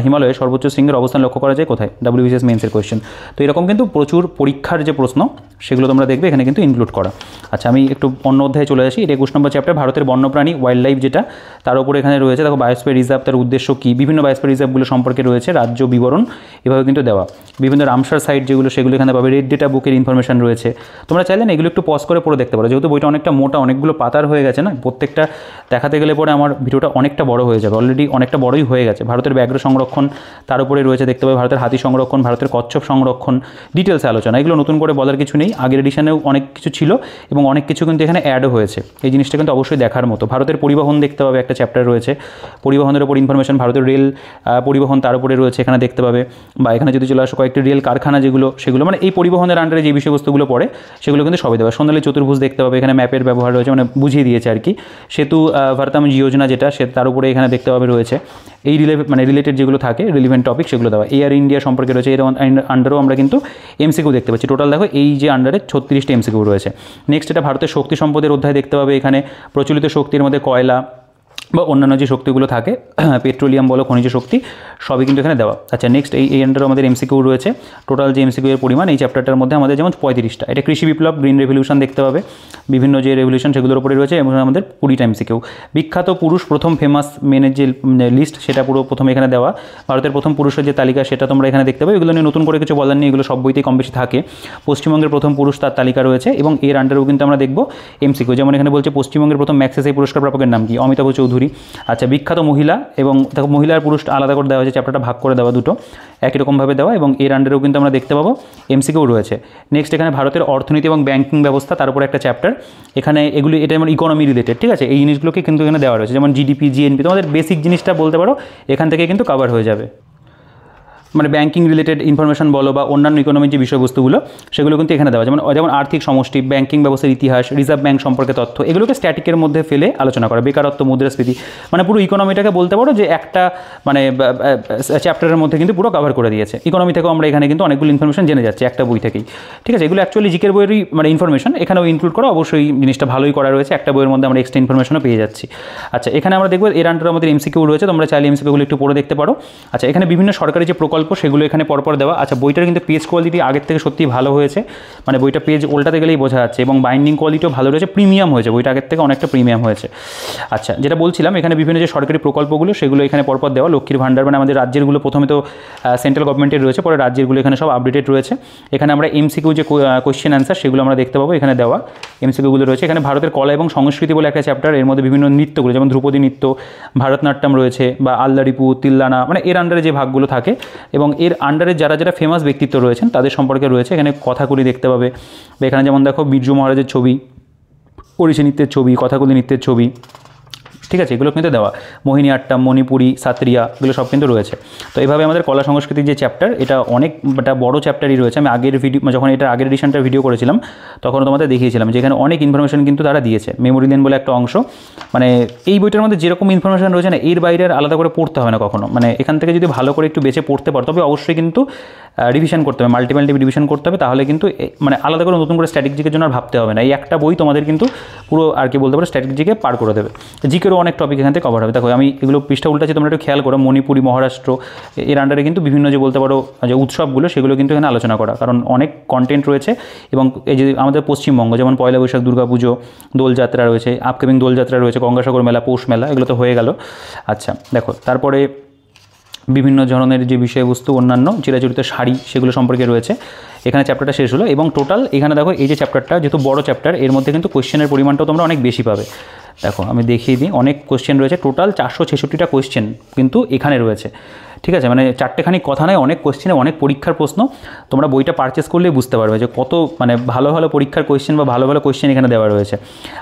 হিমালয়ের সর্বোচ্চ শৃঙ্গের অবস্থান লক্ষ্য করা যায় কোথায়? WBCS মেন্সের কোয়েশ্চেন। তো এরকম কিন্তু প্রচুর পরীক্ষার যে প্রশ্ন সেগুলো তোমরা দেখবে এখানে কিন্তু ইনক্লুড করা। আচ্ছা, আমি একটু অন্য অধ্যায়ে চলে আসি। এটা 21 নম্বর চ্যাপ্টার, ভারতের বন্যপ্রাণী ওয়াইল্ড লাইফ, যেটা তার উপরে এখানে রয়েছে। দেখো বায়োস্ফিয়ার রিজার্ভ, তার উদ্দেশ্য কী, বিভিন্ন বায়োস্ফিয়ার রিজার্ভগুলো সম্পর্কে রয়েছে রাজ্য বিবরণ, এভাবে কিন্তু দেওয়া। বিভিন্ন রামসার সাইট যেগুলো সেগুলো এখানে পাবে। রেড ডেটা বুকের ইনফরমেশন রয়েছে। তোমরা চাইলে না এগুলো একটু পজ করে পড়ে দেখতে পারো, যেহেতু বইটা অনেকটা মোটা, অনেকগুলো পাতার হয়ে গেছে না, প্রত্যেকটা দেখাতে গেলে পরে আমার ভিডিওটা অনেকটা বড় হয়ে যাবে, অলরেডি অনেকটা বড়ই হয়ে গেছে। ভারতের ব্যাঘ্র সংরক্ষণ, তার উপরে রয়েছে দেখতে পাবে ভারতের হাতি সংরক্ষণ, ভারতের কচ্ছপ সংরক্ষণ, ডিটেলসে আলোচনা। এগুলো নতুন করে বলার কিছু নেই, আগের এডিশনেও অনেক কিছু ছিল এবং অনেক কিছু কিন্তু এখানে অ্যাডও হয়েছে। এই জিনিসটা কিন্তু অবশ্যই দেখার মতো। ভারতের পরিবহন দেখতে পাবে, একটা চ্যাপ্টার রয়েছে পরিবহনের উপর ইনফরমেশন, ভারতের রেল পরিবহন তার উপরে রয়েছে এখানে দেখতে পাবে। বা এখানে যদি চলে আসো কয়েকটি রেল কারখানা যেগুলো, সেগুলো মানে এই পরিবহনের আন্ডারে যে বিষয়বস্তুগুলো পড়ে সেগুলো কিন্তু সবই দেবে। সোনালী চতুর্ভুজ দেখতে পাবে, এখানে ম্যাপের ব্যবহার রয়েছে, মানে বুঝিয়ে দিয়েছে আর কি। সেতু ভারতাম যোজনা যেটা, সে তার উপরে এখানে দেখতে পাবে রয়েছে এই রিলেটেড যেগুলো থাকে রিলিভেন্ট টপিক সেগুলো দেওয়া। এয়ার ইন্ডিয়া সম্পর্কে রয়েছে, এর আন্ডারেও আমরা কিন্তু এমসিকিউ দেখতে পাচ্ছি। টোটাল দেখো এই যে আন্ডারে 36টা এমসিকিউ রয়েছে। নেক্সট এটা ভারতের শক্তি সম্পদের অধ্যায় দেখতে পাবে। এখানে প্রচলিত শক্তির মধ্যে কয়লা বা অন্যান্য যে শক্তিগুলো থাকে, পেট্রোলিয়াম বলো, খনিজ শক্তি, সবই কিন্তু এখানে দেওয়া। আচ্ছা, নেক্সট এই আন্ডারে আমাদের এমসিকিউ রয়েছে। টোটাল যে এমসিকিউ এর পরিমাণ এই চ্যাপ্টারটার মধ্যে আমাদের যেমন 35টা। এটা কৃষি বিপ্লব, গ্রিন রেভলিউশন দেখতে পাবে, বিভিন্ন যে রেভলিউশন সেগুলোর উপরে রয়েছে, এবং আমাদের 20টা এমসিকিউ। বিখ্যাত পুরুষ, প্রথম ফেমাস মেনের যে লিস্ট সেটা পুরো প্রথমে এখানে দেওয়া। ভারতের প্রথম পুরুষের যে তালিকা সেটা তোমরা এখানে দেখতে পাবে। এগুলো নিয়ে নতুন করে কিছু বলার নেই, এগুলো সব বইতেই কম বেশি থাকে। পশ্চিমবঙ্গের প্রথম পুরুষ, তার তালিকা রয়েছে, এবং এর আন্ডারেও কিন্তু আমরা দেখব এমসিকিউ। যেমন এখানে বলছে পশ্চিমবঙ্গের প্রথম ম্যাগসেসে পুরস্কার প্রাপকের নাম কি? অমিতাভ চৌধুরী। আচ্ছা, বিখ্যাত মহিলা, এবং দেখো মহিলা আর পুরুষ আলাদা করে দেওয়া হয়েছে, চ্যাপ্টারটা ভাগ করে দেওয়া, দুটো একই রকমভাবে দেওয়া, এবং এর আন্ডারেও কিন্তু আমরা দেখতে পাবো এমসিকিউ রয়েছে। নেক্সট এখানে ভারতের অর্থনীতি এবং ব্যাংকিং ব্যবস্থা, তার উপরে একটা চ্যাপ্টার। এখানে এগুলি এটা যেমন ইকোনমি রিলেটেড, ঠিক আছে, এই জিনিসগুলোকে কিন্তু এখানে দেওয়া রয়েছে, যেমন জিডিপি, জিএনপি, তোমাদের বেসিক জিনিসটা বলতে পারো এখান থেকে কিন্তু কভার হয়ে যাবে। মানে ব্যাংকিং রিলেটেড ইনফরমেশন বলো বা অন্যান্য ইকোনমিক যে বিষয়বস্তুগুলো সেগুলো কিন্তু এখানে দেওয়া, যেমন আর্থিক সমষ্টি, ব্যাংকিং ব্যবস্থার ইতিহাস, রিজার্ভ ব্যাংক সম্পর্কে তথ্য, এগুলোকে স্ট্যাটিকের মধ্যে ফেলে আলোচনা করা। বেকারত্ব, মুদ্রাস্ফীতি, মানে পুরো ইকোনমিটাকে বলতে পারো যে একটা মানে চ্যাপ্টারের মধ্যে কিন্তু পুরো কভার করে দিয়েছে। ইকোনমি থেকেও আমরা এখানে কিন্তু অনেকগুলো ইনফরমেশন জেনে যাচ্ছি একটা বই থেকেই, ঠিক আছে। এগুলো অ্যাকচুয়ালি জিকের বইয়েরই মানে ইনফরমেশন, এখানেও ইনক্লুড করা, অবশ্যই জিনিসটা ভালোই করা রয়েছে। একটা বইয়ের মধ্যে আমরা এক্সট্রা ইনফরমেশনও পেয়ে যাচ্ছি। আচ্ছা, এখানে আমরা দেখবো এর আন্ডারে আমাদের এমসিকিউ রয়েছে, তোমরা চাইলে এমসিকিউগুলো একটু পড়ে দেখতে পারো। আচ্ছা, এখানে বিভিন্ন সরকারি যে প্রকল্প সেগুলো এখানে পর দেওয়া। আচ্ছা, বইটার কিন্তু পেজ কোয়ালিটি আগের থেকে সত্যি ভালো হয়েছে, মানে বইটা পেজ উল্টাতে গেলেই বোঝা যাচ্ছে, এবং বাইন্ডিং কোয়ালিটিও ভালো রয়েছে, প্রিমিয়াম হয়েছে বইটা, আগের থেকে অনেকটা প্রিমিয়াম হয়েছে। আচ্ছা, যেটা বলছিলাম এখানে বিভিন্ন যে সরকারি প্রকল্পগুলো সেগুলো এখানে পরপর দেওয়া। লক্ষ্মীর ভাণ্ডার, মানে আমাদের রাজ্যেরগুলো প্রথমে তো সেন্ট্রাল গভর্নমেন্টের রয়েছে, পরে রাজ্যেরগুলো এখানে সব আপডেটেড রয়েছে। এখানে আমরা এমসিকিউ যে কোয়েশ্চেন অ্যান্সার সেগুলো আমরা দেখতে পাবো, এখানে দেওয়া এমসিকিউগুলো রয়েছে। এখানে ভারতের কলা এবং সংস্কৃতি বলে একটা চ্যাপ্টার, এর মধ্যে বিভিন্ন নৃত্যগুলো, যেমন ধ্রুপদী নৃত্য, ভারতনাট্যম রয়েছে, বা আল্লারিপু, তিল্লানা, মানে এর আন্ডারে যে ভাগগুলো থাকে, এবং এর আন্ডারে যারা যারা ফেমাস ব্যক্তিত্ব রয়েছেন তাদের সম্পর্কে রয়েছে। এখানে কথাগুলি দেখতে পাবে, এখানে যেমন দেখো বিরজু মহারাজের ছবি, ওড়িশি নৃত্যের ছবি, কথাগুলি নৃত্যের ছবি, ঠিক আছে, এগুলো কিন্তু দেওয়া। মোহিনী আট্টাম, মণিপুরি, সাত্রিয়া, এগুলো সব কিন্তু রয়েছে। তো এইভাবে আমাদের কলা সংস্কৃতির যে চ্যাপ্টার, এটা অনেকটা বড় চ্যাপ্টারই রয়েছে। আমি আগের ভিডিও, যখন এটা আগের এডিশনটার ভিডিও করেছিলাম তখন তোমাদের দেখিয়েছিলাম যে এখানে অনেক ইনফরমেশন কিন্তু তারা দিয়েছে। মেমোরি লেন বলে একটা অংশ, মানে এই বইটার মধ্যে যেরকম ইনফরমেশন রয়েছে না, এর বাইরে আলাদা করে পড়তে হবে না কখনো। মানে এখান থেকে যদি ভালো করে একটু বেছে পড়তে পারো, তবে অবশ্যই কিন্তু রিভিশন করতে হবে, মাল্টিপল রিভিশন করতে হবে, তাহলে কিন্তু মানে আলাদা করে নতুন করে স্ট্র্যাটেজিকের জন্য আর ভাবতে হবে না। এই একটা বই তোমাদের কিন্তু পুরো আর কি বলতে পারো স্ট্র্যাটেজিকে পার করে দেবে। জিকেরও অনেক টপিক এখান থেকে কভার হবে। দেখো আমি এগুলো পৃষ্ঠা উল্টাচ্ছি, তোমরা একটু খেয়াল করো। মণিপুরি, মহারাষ্ট্র, এর আন্ডারে কিন্তু বিভিন্ন যে বলতে পারো যে উৎসবগুলো সেগুলো কিন্তু এখানে আলোচনা করা, কারণ অনেক কন্টেন্ট রয়েছে। এবং এই যে আমাদের পশ্চিমবঙ্গ, যেমন পয়লা বৈশাখ, দুর্গাপুজো, দোলযাত্রা রয়েছে, আপকামিং দোলযাত্রা রয়েছে, গঙ্গাসাগর মেলা, পৌষ মেলা, এগুলো তো হয়ে গেল। আচ্ছা, দেখো তারপরে বিভিন্ন ধরনের যে বিষয়বস্তু, অন্যান্য চিরাচরিত শাড়ি, সেগুলো সম্পর্কে রয়েছে। এখানে চ্যাপ্টারটা শেষ হলো। এবং টোটাল এখানে দেখো এই যে চ্যাপ্টারটা যেহেতু বড় চ্যাপ্টার, এর মধ্যে কিন্তু কোয়েশ্চেনের পরিমাণটাও তোমরা অনেক বেশি পাবে। দেখো আমি দেখিয়ে দিই, অনেক কোয়েশ্চেন রয়েছে, টোটাল 466টা কোয়েশ্চেন কিন্তু এখানে রয়েছে, ঠিক আছে। মানে চারটেখানি কথা নয়, অনেক কোয়েশ্চেনে অনেক পরীক্ষার প্রশ্ন। তোমরা বইটা পারচেস করলেই বুঝতে পারবে যে কত মানে ভালো ভালো পরীক্ষার কোয়েশ্চেন বা ভালো ভালো কোয়েশ্চেন এখানে দেওয়া রয়েছে।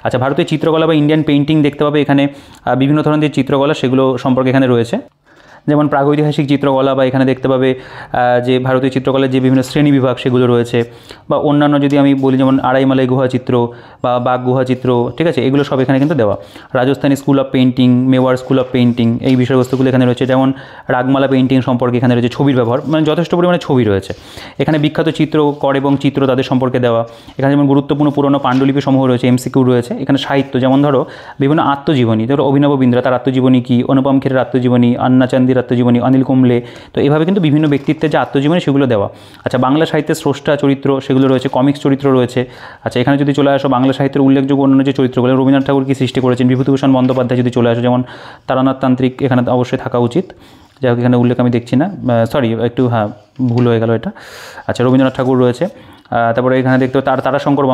আচ্ছা, ভারতীয় চিত্রকলা বা ইন্ডিয়ান পেইন্টিং দেখতে পাবে, এখানে বিভিন্ন ধরনের চিত্রকলা সেগুলো সম্পর্কে এখানে রয়েছে। যেমন প্রাগৈতিহাসিক চিত্রকলা, বা এখানে দেখতে পাবে যে ভারতীয় চিত্রকলার যে বিভিন্ন শ্রেণী বিভাগ সেগুলো রয়েছে, বা অন্যান্য যদি আমি বলি যেমন আড়াইমালাই গুহা চিত্র বা বাঘ গুহা চিত্র, ঠিক আছে, এগুলো সব এখানে কিন্তু দেওয়া। Rajasthani school of painting, Mewar school of painting, এই বিষয়বস্তুগুলো এখানে রয়েছে। যেমন রাগমালা পেইন্টিং সম্পর্কে এখানে রয়েছে ছবির ব্যবহার, মানে যথেষ্ট পরিমাণে ছবি রয়েছে এখানে। বিখ্যাত চিত্রকর এবং চিত্র তাদের সম্পর্কে দেওয়া। এখানে যেমন গুরুত্বপূর্ণ পুরনো পাণ্ডুলিপি সমূহ রয়েছে, এমসিকিউ রয়েছে। এখানে সাহিত্য, যেমন ধরো বিভিন্ন আত্মজীবনী, ধরো অভিনব বিন্দ্রা তার আত্মজীবনী কী, অনুপম খেরের আত্মজীবনী, আন্না চান্দির আত্মজীবনী, অনিল কুম্বলে, তো এভাবে কিন্তু বিভিন্ন ব্যক্তিত্বের যে আত্মজীবনী সেগুলো দেওয়া। আচ্ছা, বাংলা সাহিত্যের স্রষ্টা চরিত্র সেগুলো রয়েছে, কমিক্স চরিত্র রয়েছে। আচ্ছা, এখানে যদি চলে আসো বাংলা সাহিত্যের উল্লেখযোগ্য অন্যান্য যে চরিত্রগুলো, রবীন্দ্রনাথ ঠাকুর কী সৃষ্টি করেছেন, বিভূতিভূষণ বন্দ্যোপাধ্যায় যদি চলে আসো, যেমন তারানাথ তান্ত্রিক এখানে অবশ্যই থাকা উচিত, যাই হোক এখানে উল্লেখ আমি দেখছি না, সরি একটু ভুল হয়ে গেল এটা। আচ্ছা, রবীন্দ্রনাথ ঠাকুর রয়েছে। তারপরে এখানে দেখতে পাবে তারাশঙ্কর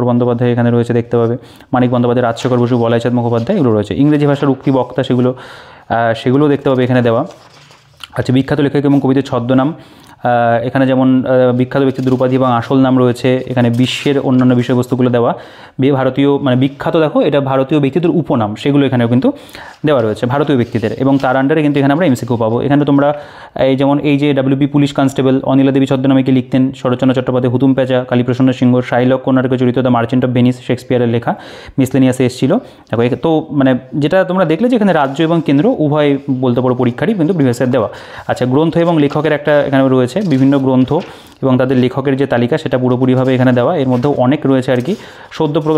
বন্দ্যোপাধ্যায় এখানে রয়েছে, দেখতে পাবে মানিক বন্দ্যোপাধ্যায়, রাজশেখর বসু, বলাইচাঁদ মুখোপাধ্যায়, এগুলো রয়েছে। ইংরেজি ভাষার উক্তি বক্তা সেগুলো দেখতে পাবে এখানে দেওয়া। আচ্ছা, বিখ্যাত লেখক এবং কবিদের ছদ্মনাম, এখানে যেমন বিখ্যাত ব্যক্তিদের উপাধি এবং আসল নাম রয়েছে। এখানে বিশ্বের অন্যান্য বিষয়বস্তুগুলো দেওয়া। ভারতীয় মানে বিখ্যাত, দেখো এটা ভারতীয় ব্যক্তিদের উপনাম, সেগুলো এখানেও কিন্তু দেওয়া রয়েছে ভারতীয় ব্যক্তিদের, এবং তার আন্ডারে কিন্তু এখানে আমরা এমসিকিউ পাবো। এখানে তোমরা যেমন এই যে WB পুলিশ কনস্টেবল অনিলা দেবী ছদ্মনামে কি লিখতেন, শরৎচন্দ্র চট্টোপাধ্যায় হুতুম প্যাঁচা, কালীপ্রসন্ন সিংহ, শাইলক কর্ণাটকের চরিত্র দ্য মার্চেন্ট অফ ভেনিস, শেক্সপিয়ারের লেখা, মিসলেনিয়াসে এসেছিল। দেখো তো মানে যেটা তোমরা দেখলে যে এখানে রাজ্য এবং কেন্দ্র উভয় বলতে পারো পরীক্ষারই কিন্তু প্রিভিয়াস ইয়ার দেওয়া। আচ্ছা, গ্রন্থ এবং লেখকের একটা এখানে রয়েছে, বিভিন্ন গ্রন্থ এবং তাদের লেখকের যে তালিকা সেটা পুরোপুরিভাবে এখানে দেওয়া। এর মধ্যেও অনেক রয়েছে আর কি,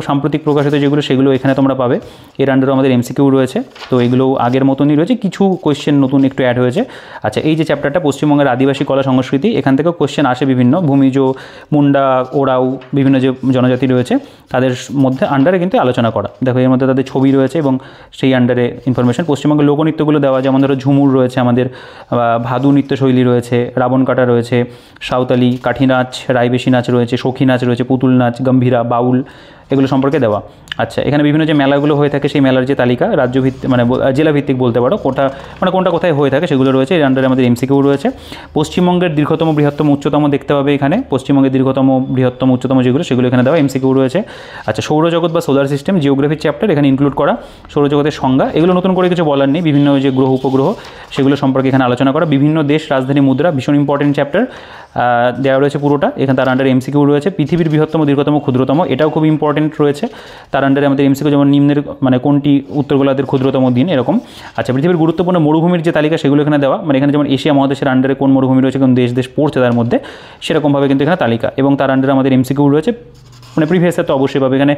সাম্প্রতিক প্রকাশিত সেগুলো এখানে তোমরা পাবে। এর আন্ডারও আমাদের এমসিকিউ রয়েছে, তো এগুলো আগের মতনই রয়েছে, কিছু কোয়েশ্চেন নতুন একটু অ্যাড হয়েছে। আচ্ছা, এই যে চ্যাপ্টারটা পশ্চিমবঙ্গের আদিবাসী কলা সংস্কৃতি, এখান থেকেও কোয়েশ্চেন আসে বিভিন্ন, ভূমিজ, মুন্ডা, ওরাও, বিভিন্ন যে জনজাতি রয়েছে তাদের মধ্যে আন্ডারে কিন্তু আলোচনা করা। দেখো এর মধ্যে তাদের ছবি রয়েছে এবং সেই আন্ডারে ইনফরমেশন। পশ্চিমবঙ্গের লোকনৃত্যগুলো দেওয়া, যেমন ধরো ঝুমুর রয়েছে আমাদের, ভাদু নৃত্যশৈলী রয়েছে, রাবণ কাটা রয়েছে, সাঁওতালি, কাঠি নাচ, রায়বেশি নাচ রয়েছে, সখী নাচ রয়েছে, পুতুল নাচ, গম্ভীরা, বাউল, এগুলো সম্পর্কে দেওয়া। আচ্ছা, এখানে বিভিন্ন যে মেলাগুলো হয়ে থাকে সেই মেলার যে তালিকা রাজ্যভিত্তিক মানে জেলাভিত্তিক বলতে পারো, কোনটা কোথায় হয়ে থাকে সেগুলো রয়েছে। এর আন্ডারে আমাদের এমসিকিউ রয়েছে। পশ্চিমবঙ্গের দীর্ঘতম, বৃহত্তম, উচ্চতম দেখতে পাবে এখানে, পশ্চিমবঙ্গের দীর্ঘতম, বৃহত্তম, উচ্চতম সেগুলো এখানে দেওয়া, এমসিকিউ রয়েছে। আচ্ছা, সৌরজগৎ বা সোলার সিস্টেম, জিওগ্রাফির চ্যাপ্টার এখানে ইনক্লুড করা, সৌরজগতের সংজ্ঞা, এগুলো নতুন করে কিছু বলার নেই, বিভিন্ন যে গ্রহ উপগ্রহ সেগুলো সম্পর্কে এখানে আলোচনা করা, বিভিন্ন দেশ, রাজধানী, মুদ্রা, ভীষণ ইম্পর্টেন্ট চ্যাপ্টার দেওয়া রয়েছে পুরোটা, এখানে তার আন্ডারে এমসিকিউ রয়েছে। পৃথিবীর বৃহত্তম, দীর্ঘতম, ক্ষুদ্রতম, এটাও খুব ইম্পর্টেন্ট রয়েছে, তার আন্ডারে আমাদের এমসিকিউ, যেমন নিম্নের মানে কোনটি উত্তর গোলার্ধের ক্ষুদ্রতম দিন, এরকম। আচ্ছা, পৃথিবীর গুরুত্বপূর্ণ মরুভূমির যে তালিকা সেগুলো এখানে দেওয়া, মানে এখানে যেমন এশিয়া মহাদেশের আন্ডারে কোন মরুভূমি রয়েছে, কোন দেশ পড়ছে তার মধ্যে, সেরকমভাবে কিন্তু এখানে তালিকা, এবং তার আন্ডারে আমাদের এমসিকিউ রয়েছে। মানে প্রিভিয়াস তো অবশ্যই পাবে, এখানে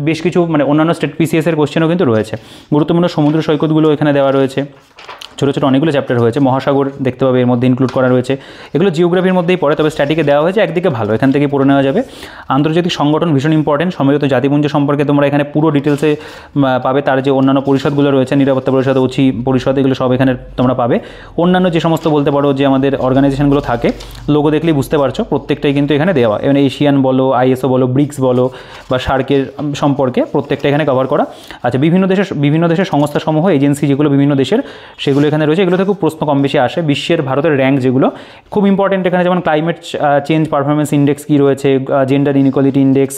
বেশ কিছু মানে অন্যান্য স্টেট পিসিএসের কোশ্চেনও কিন্তু রয়েছে। গুরুত্বপূর্ণ সমুদ্র সৈকতগুলো এখানে দেওয়া রয়েছে, ছোটো ছোটো অনেকগুলো চ্যাপ্টার হয়েছে। মহাসাগর দেখতে পাবে এর মধ্যে ইনক্লুড করা রয়েছে, এগুলো জিওগ্রাফির মধ্যেই পড়ে, তবে স্ট্যাটিকে দেওয়া হয়েছে, একদিকে ভালো, এখান থেকে পড়ে নেওয়া যাবে। আন্তর্জাতিক সংগঠন ভীষণ ইম্পর্টেন্ট, সম্মিলিত জাতিপুঞ্জ সম্পর্কে তোমরা এখানে পুরো ডিটেলসে পাবে, তার যে অন্যান্য পরিষদগুলো রয়েছে, নিরাপত্তা পরিষদ, ওসি পরিষদ, এগুলো সব এখানে তোমরা পাবে। অন্যান্য যে সমস্ত বলতে পারো যে আমাদের অর্গানাইজেশনগুলো থাকে, লোগো দেখলেই বুঝতে পারছো, প্রত্যেকটাই কিন্তু এখানে দেওয়া, এবং এশিয়ান বলো, আইএসও বলো, ব্রিক্স বলো, বা সার্কের সম্পর্কে প্রত্যেকটা এখানে কভার করা। আচ্ছা, বিভিন্ন দেশের সংস্থাসমূহ, এজেন্সি যেগুলো বিভিন্ন দেশের, সেগুলো এখানে রয়েছে, এগুলো থেকে খুব প্রশ্ন কম বেশি আসে। বিশ্বের ভারতের র্যাঙ্ক যেগুলো খুব ইম্পর্টেন্ট এখানে, যেমন ক্লাইমেট চেঞ্জ পারফরমেন্স ইন্ডেক্স কী রয়েছে, জেন্ডার ইনইকুয়ালিটি ইন্ডেক্স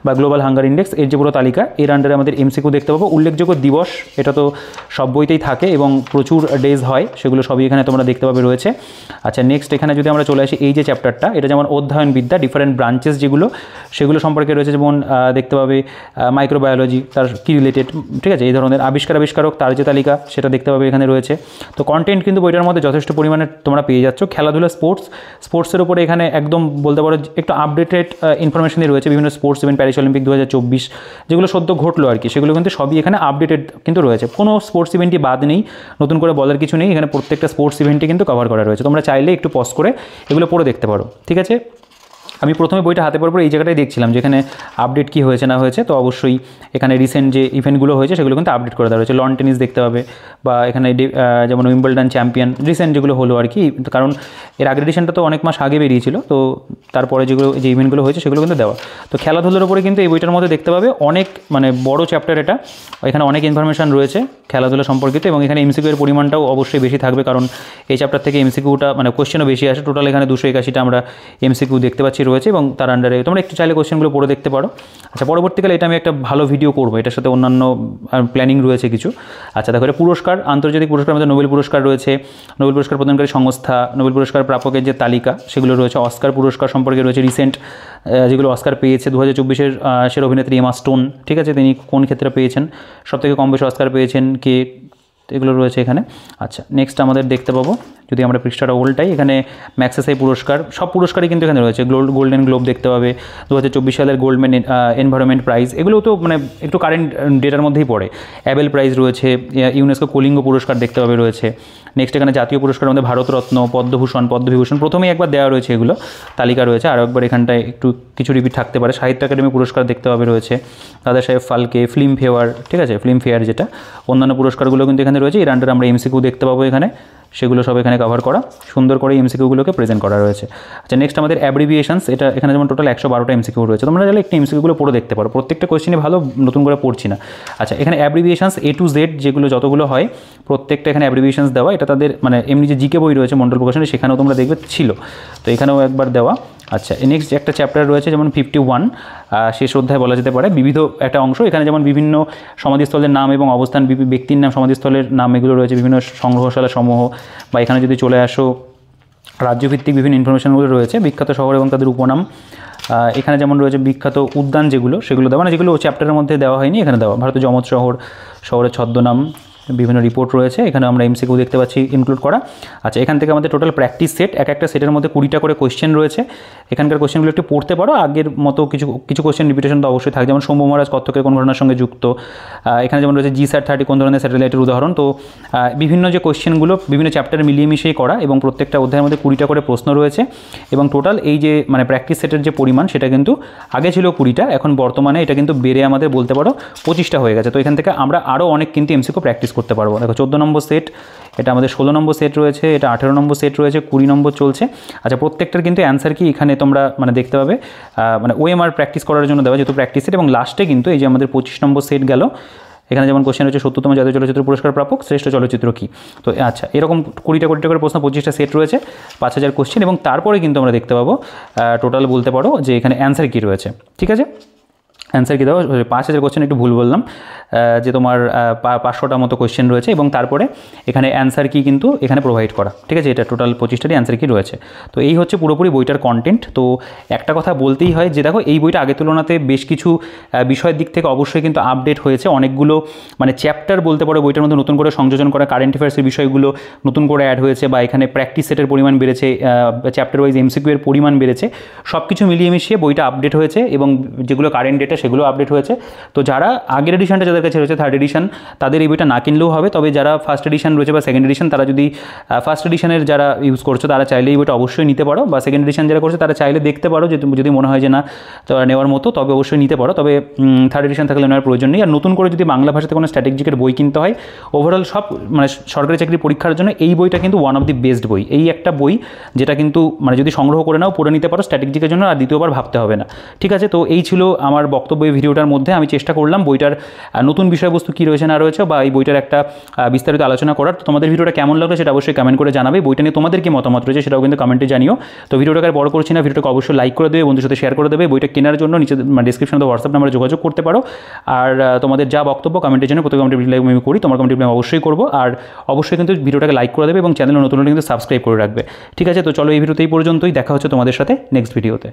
বা গ্লোবাল হাঙ্গার ইন্ডেক্স, এর যে পুরো তালিকা, এর আন্ডারে আমাদের এমসিকিউ দেখতে পাবো। উল্লেখযোগ্য দিবস, এটা তো সব বইতেই থাকে এবং প্রচুর ডেজ হয়, সেগুলো সবই এখানে তোমরা দেখতে পাবে রয়েছে। আচ্ছা, নেক্সট এখানে যদি আমরা চলে আসি, এই যে চ্যাপ্টারটা, এটা যেমন অধ্যয়ন বিদ্যা, ডিফারেন্ট ব্রাঞ্চেস যেগুলো, সেগুলো সম্পর্কে রয়েছে, যেমন দেখতে পাবে মাইক্রোবায়োলজি, তার কী রিলেটেড, ঠিক আছে, এই ধরনের আবিষ্কারক তার যে তালিকা সেটা দেখতে পাবে এখানে রয়েছে। তো কন্টেন্ট কিন্তু বইটার মধ্যে যথেষ্ট পরিমাণে তোমরা পেয়ে যাচ্ছ। খেলাধুলা, স্পোর্টসের উপরে এখানে একদম বলতে পারো একটু আপডেটেড ইনফরমেশনই রয়েছে, বিভিন্ন স্পোর্টস ইভেন্ট, প্যারিস অলিম্পিক 2024 যেগুলো সদ্য ঘটলো আর কি, সেগুলো কিন্তু সবই এখানে আপডেটেড কিন্তু রয়েছে, কোনো স্পোর্টস ইভেন্টই বাদ নেই, নতুন করে বলার কিছু নেই, এখানে প্রত্যেকটা স্পোর্টস ইভেন্টই কিন্তু কভার করা রয়েছে। তোমরা চাইলে একটু পজ করে এগুলো পড়ে দেখতে পারো, ঠিক আছে। আমি প্রথমে বইটা হাতে পড়ে এই জায়গাটায় দেখছিলাম যেখানে আপডেট কী হয়েছে না হয়েছে, তো অবশ্যই এখানে রিসেন্ট যে ইভেন্টগুলো হয়েছে সেগুলো কিন্তু আপডেট করে দেওয়া হয়েছে। লন টেনিস দেখতে পাবে, বা এখানে যেমন উইম্বলডন চ্যাম্পিয়ন রিসেন্ট যেগুলো হলো আর কি, কারণ এর আগের এডিশনটা তো অনেক মাস আগে বেরিয়েছিল, তো তারপরে যে ইভেন্টগুলো হয়েছে সেগুলো কিন্তু দেওয়া। তো খেলাধুলার উপরে কিন্তু এই বইটার মধ্যে দেখতে পাবে অনেক মানে বড় চ্যাপ্টার এটা, এখানে অনেক ইনফরমেশান রয়েছে খেলাধুলা সম্পর্কিত, এবং এখানে এমসিকিউ এর পরিমাণটাও অবশ্যই বেশি থাকবে, কারণ এই চ্যাপ্টার থেকে এমসিকিউটা মানে কোশ্চেনও বেশি আসে। টোটাল এখানে 281টা আমরা এমসিকিউ দেখতে পাচ্ছি রয়েছে এবং তার আন্ডারে তোমরা একটু চাইলে কোশ্চেনগুলো পড়ে দেখতে পারো। আচ্ছা, পরবর্তীকালে এটা আমি একটা ভালো ভিডিও করবো, এটার সাথে অন্যান্য প্ল্যানিং রয়েছে কিছু। আচ্ছা দেখো, এটা পুরস্কার, আন্তর্জাতিক পুরস্কার মধ্যে নোবেল পুরস্কার রয়েছে, নোবেল পুরস্কার প্রদানকারী সংস্থা, নোবেল পুরস্কার প্রাপকের যে তালিকা সেগুলো রয়েছে, অস্কার পুরস্কার সম্পর্কে রয়েছে রিসেন্ট যেগুলো অস্কার পেয়েছে 2024-এর সেরা অভিনেত্রী এমা স্টোন, ঠিক আছে, তিনি কোন ক্ষেত্রে পেয়েছেন, সবথেকে কম বেশি অস্কার পেয়েছেন কে, এগুলো রয়েছে এখানে। আচ্ছা, নেক্সট আমাদের দেখতে পাবো যদি আমরা পৃষ্ঠাটা উল্টাই, এখানে ম্যাগসেসে পুরস্কার, সব পুরস্কারই কিন্তু এখানে রয়েছে। গোল্ডেন গ্লোব দেখতে পাবে, 2024 সালের গোল্ডম্যান এনভায়রনমেন্ট প্রাইজ, এগুলো তো মানে একটু কারেন্ট ডেটার মধ্যেই পড়ে। অ্যাবেল প্রাইজ রয়েছে, ইউনেস্কো কলিঙ্গ পুরস্কার দেখতে পাবে রয়েছে। নেক্সট এখানে জাতীয় পুরস্কারের মধ্যে ভারতরত্ন, পদ্মভূষণ, পদ্মবিভূষণ প্রথমেই একবার দেওয়া রয়েছে, এগুলো তালিকা রয়েছে, আরও একবার এখানটায় একটু কিছু রিপিট থাকতে পারে। সাহিত্য একাডেমি পুরস্কার দেখতে পাবে রয়েছে, দাদা সাহেব ফালকে, ফিল্মফেয়ার, ঠিক আছে, ফিল্মফেয়ার যেটা, অন্যান্য পুরস্কারগুলো কিন্তু এখানে রয়েছে। এর আন্ডারে আমরা এমসিকিউ দেখতে পাবো এখানে, সেগুলো সব এখানে কভার করা, সুন্দর করে এমসিকিউগুলোকে প্রেজেন্ট করা রয়েছে। আচ্ছা, নেক্সট আমাদের অ্যাব্রিভিয়েশনস, এটা এখানে যেমন টোটাল 112টা এমসিকিউ রয়েছে, তোমরা চাইলে একটু এমসিকিউগুলো পড়ে দেখতে পারো, প্রত্যেকটা কোয়েশ্চেনই ভালো, নতুন করে পড়ছি না। আচ্ছা, এখানে অ্যাব্রিভিয়েশনস A to Z যেগুলো যতগুলো হয় প্রত্যেকটা এখানে অ্যাব্রিভিয়েশনস দেওয়া, এটা তাদের মানে এমনি যে জিকে বই রয়েছে মন্ডল প্রকাশনে সেখানেও তোমরা দেখবে ছিল, তো এখানেও একবার দেওয়া। আচ্ছা, নেক্সট একটা চ্যাপ্টার রয়েছে যেমন 51, শেষ অধ্যায় বলা যেতে পারে, বিবিধ একটা অংশ, এখানে যেমন বিভিন্ন সমাধিস্থলের নাম এবং অবস্থান, ব্যক্তির নাম, সমাধিস্থলের নাম, এগুলো রয়েছে, বিভিন্ন সংগ্রহশালা সমূহ, বা এখানে যদি চলে আসো রাজ্যভিত্তিক বিভিন্ন ইনফরমেশনগুলো রয়েছে, বিখ্যাত শহর এবং তাদের উপনাম, এখানে যেমন রয়েছে বিখ্যাত উদ্যান যেগুলো, সেগুলো দেওয়া, মানে যেগুলো চ্যাপ্টারের মধ্যে দেওয়া হয়নি এখানে দেওয়া, ভারতের যমজ শহর, শহরের ছদ্মনাম, বিভিন্ন রিপোর্ট রয়েছে, এখানে আমরা এমসিকিউ দেখতে পাচ্ছি ইনক্লুড করা। আচ্ছা, এখান থেকে আমাদের টোটাল প্র্যাকটিস সেট, এক একটা সেটের মধ্যে 20টা করে কোয়েশ্চেন রয়েছে, এখানকার কোয়েশ্চেনগুলো একটু পড়তে পারো, আগের মতো কিছু কোয়েশ্চেন রিপিটেশন তো অবশ্যই থাকে, যেমন শম্ভু মহারাজ কত্থকের কোন ঘটনার সঙ্গে যুক্ত, এখানে যেমন রয়েছে GSAT-30 কোন ধরনের স্যাটেলাইটের উদাহরণ, তো বিভিন্ন যে কোয়েশ্চেনগুলো বিভিন্ন চ্যাপ্টারে মিলিয়ে মিশিয়ে করা, এবং প্রত্যেকটা অধ্যায়ের মধ্যে 20টা করে প্রশ্ন রয়েছে, এবং টোটাল এই যে মানে প্র্যাকটিস সেটের যে পরিমাণ সেটা কিন্তু আগে ছিল 20টা, এখন বর্তমানে এটা কিন্তু বেড়ে আমাদের বলতে পারো 25টা হয়ে গেছে, তো এখান থেকে আমরা আরও অনেক কিন্তু এমসিকিউ প্র্যাকটিস করতে পারবো। দেখো 14 নম্বর সেট, এটা আমাদের 16 নম্বর সেট রয়েছে, এটা 18 নম্বর সেট রয়েছে, 20 নম্বর চলছে। আচ্ছা, প্রত্যেকটার কিন্তু অ্যান্সার কি এখানে তোমরা মানে দেখতে পাবে, মানে OMR প্র্যাকটিস করার জন্য দেওয়া যেহেতু প্র্যাকটিস সেট, এবং লাস্টে কিন্তু এই যে আমাদের 25 নম্বর সেট গেল, এখানে যেমন কোশ্চেন হচ্ছে 70তম জাতীয় চলচ্চিত্র পুরস্কার প্রাপক শ্রেষ্ঠ চলচ্চিত্র কী, তো আচ্ছা এরকম 20টা করে প্রশ্ন, 25টা সেট রয়েছে, 5000 কোশ্চেন, এবং তারপরে কিন্তু আমরা দেখতে পাবো টোটাল বলতে পারো যে এখানে অ্যান্সার কী রয়েছে, ঠিক আছে। অ্যান্সার কী দেওয়া, 5000 কোশ্চেন, একটু ভুল বললাম, যে তোমার 500টা মতো কোশ্চেন রয়েছে, এবং তারপরে এখানে অ্যান্সার কি কিন্তু এখানে প্রোভাইড করা, ঠিক আছে, এটা টোটাল 25টারই অ্যান্সার কি রয়েছে। তো এই হচ্ছে পুরোপুরি বইটার কন্টেন্ট। তো একটা কথা বলতেই হয় যে দেখো, এই বইটা আগের তুলনাতে বেশ কিছু বিষয়ের দিক থেকে অবশ্যই কিন্তু আপডেট হয়েছে, অনেকগুলো মানে চ্যাপ্টার বলতে পারো বইটার মধ্যে নতুন করে সংযোজন করা, কারেন্ট অ্যাফেয়ার্সের বিষয়গুলো নতুন করে অ্যাড হয়েছে, বা এখানে প্র্যাকটিস সেটের পরিমাণ বেড়েছে, চ্যাপ্টার ওয়াইজ এমসিকিউ এর পরিমাণ বেড়েছে, সব কিছু মিলিয়ে মিশিয়ে বইটা আপডেট হয়েছে, এবং যেগুলো কারেন্ট ডেটা সেগুলো আপডেট হয়েছে। তো যারা আগের এডিশনটা যাদের কাছে রয়েছে 3rd এডিশন, তাদের এই বইটা না কিনলেও হবে, তবে যারা 1st এডিশন রয়েছে বা 2nd এডিশন, তারা যদি 1st এডিশনের যারা ইউজ করছো তারা চাইলে এই বইটা অবশ্যই নিতে পারো, বা 2nd এডিশন যারা করছে তারা চাইলে দেখতে পারো, যে যদি মনে হয় যে না তারা নেওয়ার মতো, তবে অবশ্যই নিতে পারো, তবে 3rd এডিশন থাকলে নেওয়ার প্রয়োজন নেই। আর নতুন করে যদি বাংলা ভাষাতে কোনো স্ট্র্যাটেজিকের বই কিনতে হয় ওভারঅল সব মানে সরকারি চাকরির পরীক্ষার জন্য, এই বইটা কিন্তু ওয়ান অফ দি বেস্ট বই, এই একটা বই যেটা কিন্তু মানে যদি সংগ্রহ করে নাও পড়ে নিতে পারো স্ট্র্যাটেজিকের জন্য, আর দ্বিতীয়বার ভাবতে হবে না, ঠিক আছে। তো এই ছিল আমার বক্তব্য এই ভিডিওটার মধ্যে, আমি চেষ্টা করলাম বইটার নতুন বিষয়বস্তু কী রয়েছে না রয়েছে, বা এই বইটার একটা বিস্তারিত আলোচনা করার। তো তোমাদের ভিডিওটা কেমন লাগলো সেটা অবশ্যই কমেন্ট করে জানাবে, বইটা নিয়ে তোমাদের কি মতামত রয়েছে সেটাও কিন্তু কমেন্টে জানিও। তো ভিডিওটাকে বড় করছি না, ভিডিওটাকে অবশ্যই লাইক করে দেবে, বন্ধুদের সাথে শেয়ার করে দেবে। বইটা কেনার জন্য নিচে ডিসক্রিপশনে হোয়াটসঅ্যাপ নাম্বারে যোগাযোগ করতে পারো, আর তোমাদের যা বক্তব্য কমেন্টের জন্য প্রত্যেক কমেন্ট রিপ্লাই আমি করি, তোমার কমেন্ট রিপ্লাই অবশ্যই করবো, আর অবশ্যই কিন্তু ভিডিওটাকে লাইক করে দেবে এবং চ্যানেলে নতুন হলে কিন্তু সাবস্ক্রাইব করে রাখবে, ঠিক আছে। তো চলো এই ভিডিওতে এই পর্যন্তই, দেখা হচ্ছে তোমাদের সাথে নেক্সট ভিডিওতে।